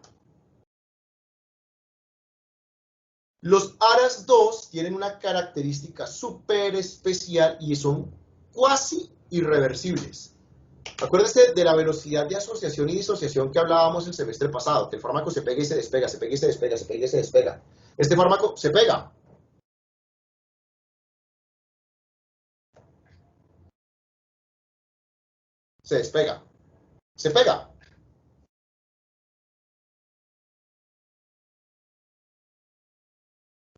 Los ARAS2 tienen una característica súper especial y son cuasi irreversibles. Acuérdense de la velocidad de asociación y disociación que hablábamos el semestre pasado, que el fármaco se pega y se despega, se pega y se despega, se pega y se despega. Este fármaco se pega. Se despega. Se pega.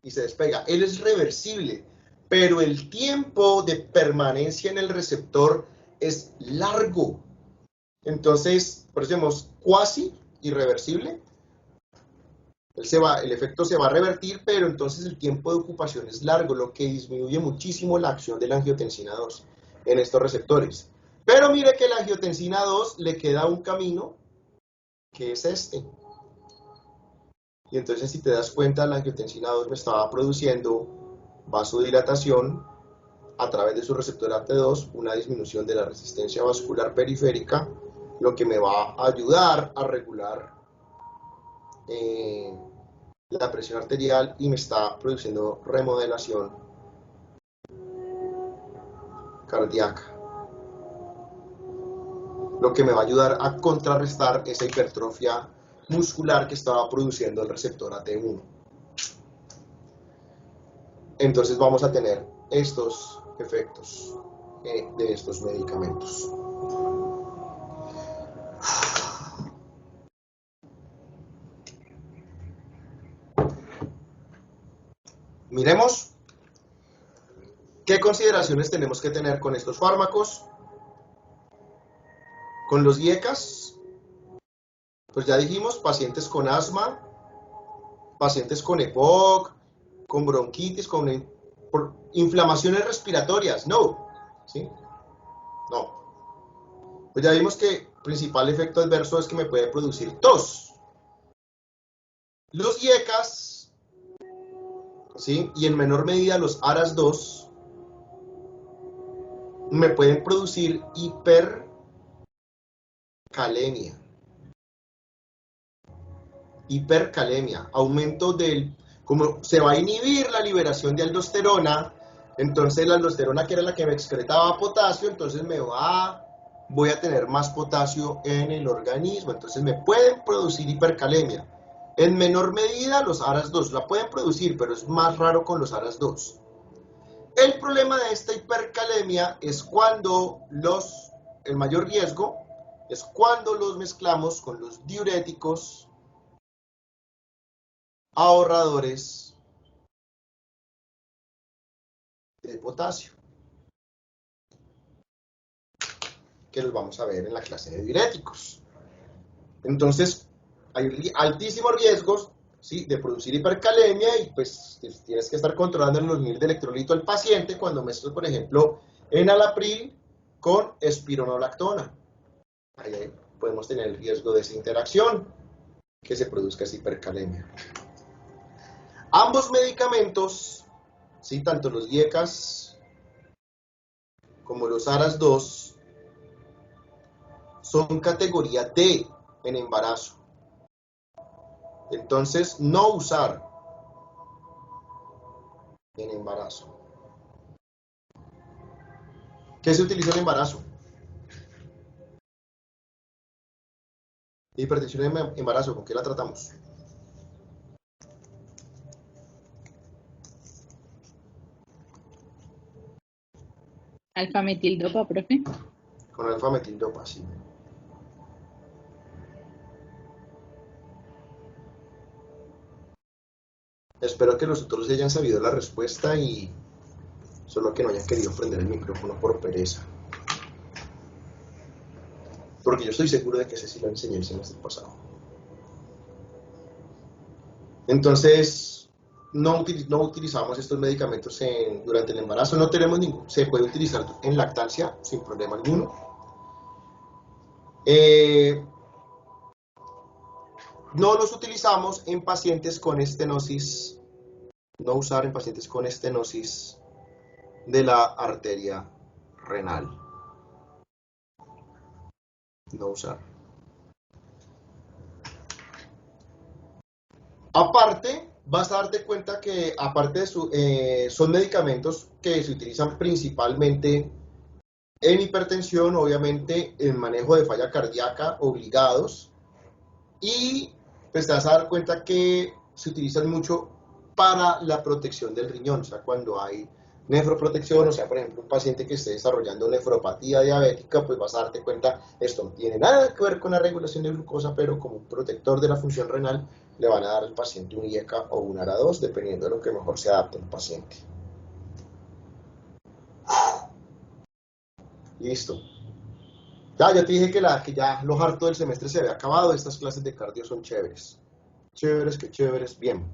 Y se despega. Él es reversible, pero el tiempo de permanencia en el receptor es largo. Entonces, por eso decimos cuasi irreversible. El efecto se va a revertir, pero entonces el tiempo de ocupación es largo, lo que disminuye muchísimo la acción de la angiotensina 2 en estos receptores. Pero mire que la angiotensina 2 le queda un camino, que es este. Y entonces, si te das cuenta, la angiotensina 2 me estaba produciendo vasodilatación a través de su receptor AT2, una disminución de la resistencia vascular periférica, lo que me va a ayudar a regular la presión arterial y me está produciendo remodelación cardíaca, lo que me va a ayudar a contrarrestar esa hipertrofia muscular que estaba produciendo el receptor AT1. Entonces vamos a tener estos efectos de estos medicamentos. Miremos qué consideraciones tenemos que tener con estos fármacos. Con los IECAS, pues ya dijimos, pacientes con asma, pacientes con EPOC, con bronquitis, por inflamaciones respiratorias, no, ¿sí? No. Pues ya vimos que el principal efecto adverso es que me puede producir tos. Los IECAS, ¿sí? Y en menor medida los ARAS2, me pueden producir hipercalemia. Hipercalemia, aumento como se va a inhibir la liberación de aldosterona, entonces la aldosterona, que era la que me excretaba potasio, entonces voy a tener más potasio en el organismo, entonces me pueden producir hipercalemia. En menor medida los ARAS2 la pueden producir, pero es más raro con los ARAS2. El problema de esta hipercalemia es cuando el mayor riesgo es cuando los mezclamos con los diuréticos ahorradores de potasio, que los vamos a ver en la clase de diuréticos. Entonces, hay altísimos riesgos, ¿sí?, de producir hipercalemia y pues tienes que estar controlando los niveles de electrolito del paciente cuando mezclas, por ejemplo, enalapril con espironolactona. Ahí podemos tener el riesgo de esa interacción, que se produzca esa hipercalemia. Ambos medicamentos, ¿sí?, tanto los IECAS como los ARAS2, son categoría D en embarazo. Entonces, no usar en embarazo. ¿Qué se utiliza en embarazo? Hipertensión en embarazo, ¿con qué la tratamos? Alfa-metildopa, profe. Con alfa-metildopa, sí. Espero que los otros hayan sabido la respuesta y Solo que no hayan querido prender el micrófono por pereza. Porque yo estoy seguro de que ese sí lo enseñé el semestre pasado. Entonces, no utilizamos estos medicamentos durante el embarazo, no tenemos ningún, se puede utilizar en lactancia sin problema alguno. No los utilizamos en pacientes con estenosis, no usar en pacientes con estenosis de la arteria renal. No usar. Aparte, vas a darte cuenta que aparte de son medicamentos que se utilizan principalmente en hipertensión, obviamente en manejo de falla cardíaca obligados, y pues te vas a dar cuenta que se utilizan mucho para la protección del riñón, o sea, cuando hay nefroprotección, o sea, por ejemplo, un paciente que esté desarrollando nefropatía diabética, pues vas a darte cuenta, esto no tiene nada que ver con la regulación de glucosa, pero como un protector de la función renal, le van a dar al paciente un IECA o un ARA2, dependiendo de lo que mejor se adapte al paciente. Listo. Ya te dije que ya lo harto del semestre se había acabado, estas clases de cardio son chéveres. Chéveres, que chéveres, bien.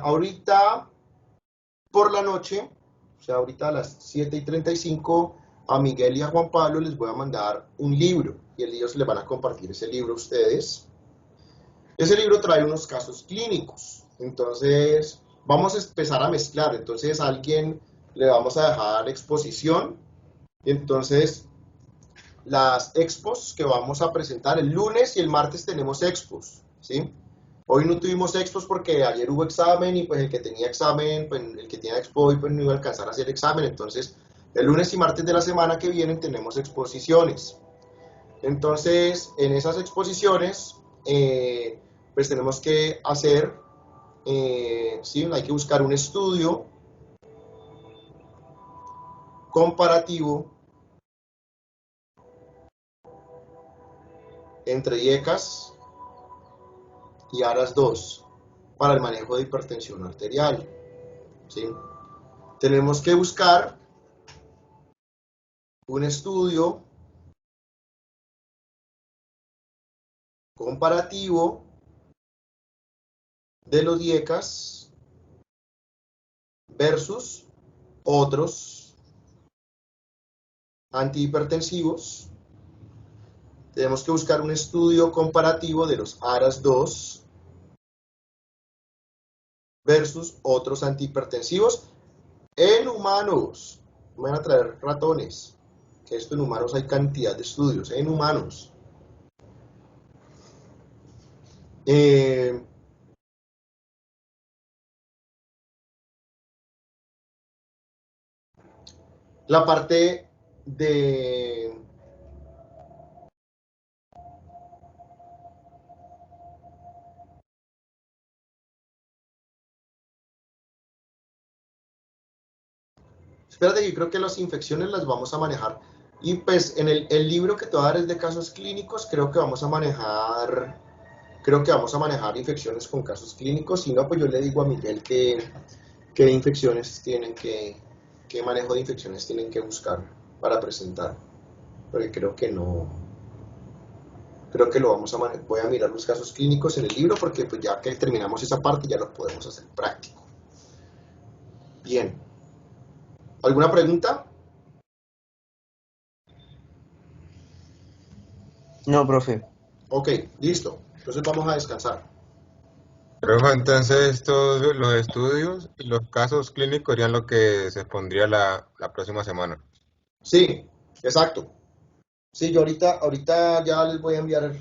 Ahorita por la noche, o sea, ahorita a las 7:35, a Miguel y a Juan Pablo les voy a mandar un libro, y ellos les van a compartir ese libro a ustedes. Ese libro trae unos casos clínicos, entonces vamos a empezar a mezclar, entonces a alguien le vamos a dejar exposición, y entonces las expos que vamos a presentar el lunes y el martes tenemos expos, ¿sí? Hoy no tuvimos expos porque ayer hubo examen y pues el que tenía examen, pues el que tenía expo hoy pues no iba a alcanzar a hacer examen, entonces el lunes y martes de la semana que vienen tenemos exposiciones. Entonces en esas exposiciones pues tenemos que hacer, ¿sí? Hay que buscar un estudio comparativo entre IECAS y ARAS2 para el manejo de hipertensión arterial, ¿sí? Tenemos que buscar un estudio comparativo de los IECAS versus otros antihipertensivos. Tenemos que buscar un estudio comparativo de los ARAS2 versus otros antihipertensivos en humanos. Van a traer ratones, que esto en humanos hay cantidad de estudios, en humanos. La parte de espérate, yo creo que las infecciones las vamos a manejar. Y pues en el libro que te voy a dar es de casos clínicos, creo que vamos a manejar infecciones con casos clínicos. Si no, pues yo le digo a Miguel qué infecciones tienen qué manejo de infecciones tienen que buscar para presentar. Porque creo que no, creo que lo vamos a manejar. Voy a mirar los casos clínicos en el libro porque pues ya que terminamos esa parte ya lo podemos hacer práctico. Bien. ¿Alguna pregunta? No, profe. Ok, listo. Entonces vamos a descansar. Pero entonces todos los estudios y los casos clínicos serían lo que se expondría la próxima semana. Sí, exacto. Sí, yo ahorita ya les voy a enviar,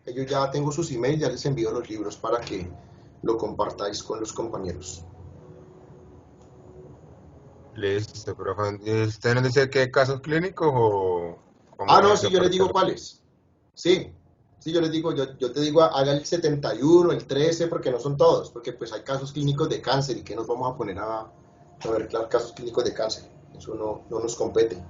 yo ya tengo sus emails, ya les envío los libros para que lo compartáis con los compañeros. Listo, profe. ¿Y usted nos dice qué casos clínicos o...? No, sí, yo les digo cuáles. Sí, yo les digo, yo te digo, haga el 71, el 13, porque no son todos, porque pues hay casos clínicos de cáncer y que nos vamos a poner a ver casos clínicos de cáncer. Eso no nos compete.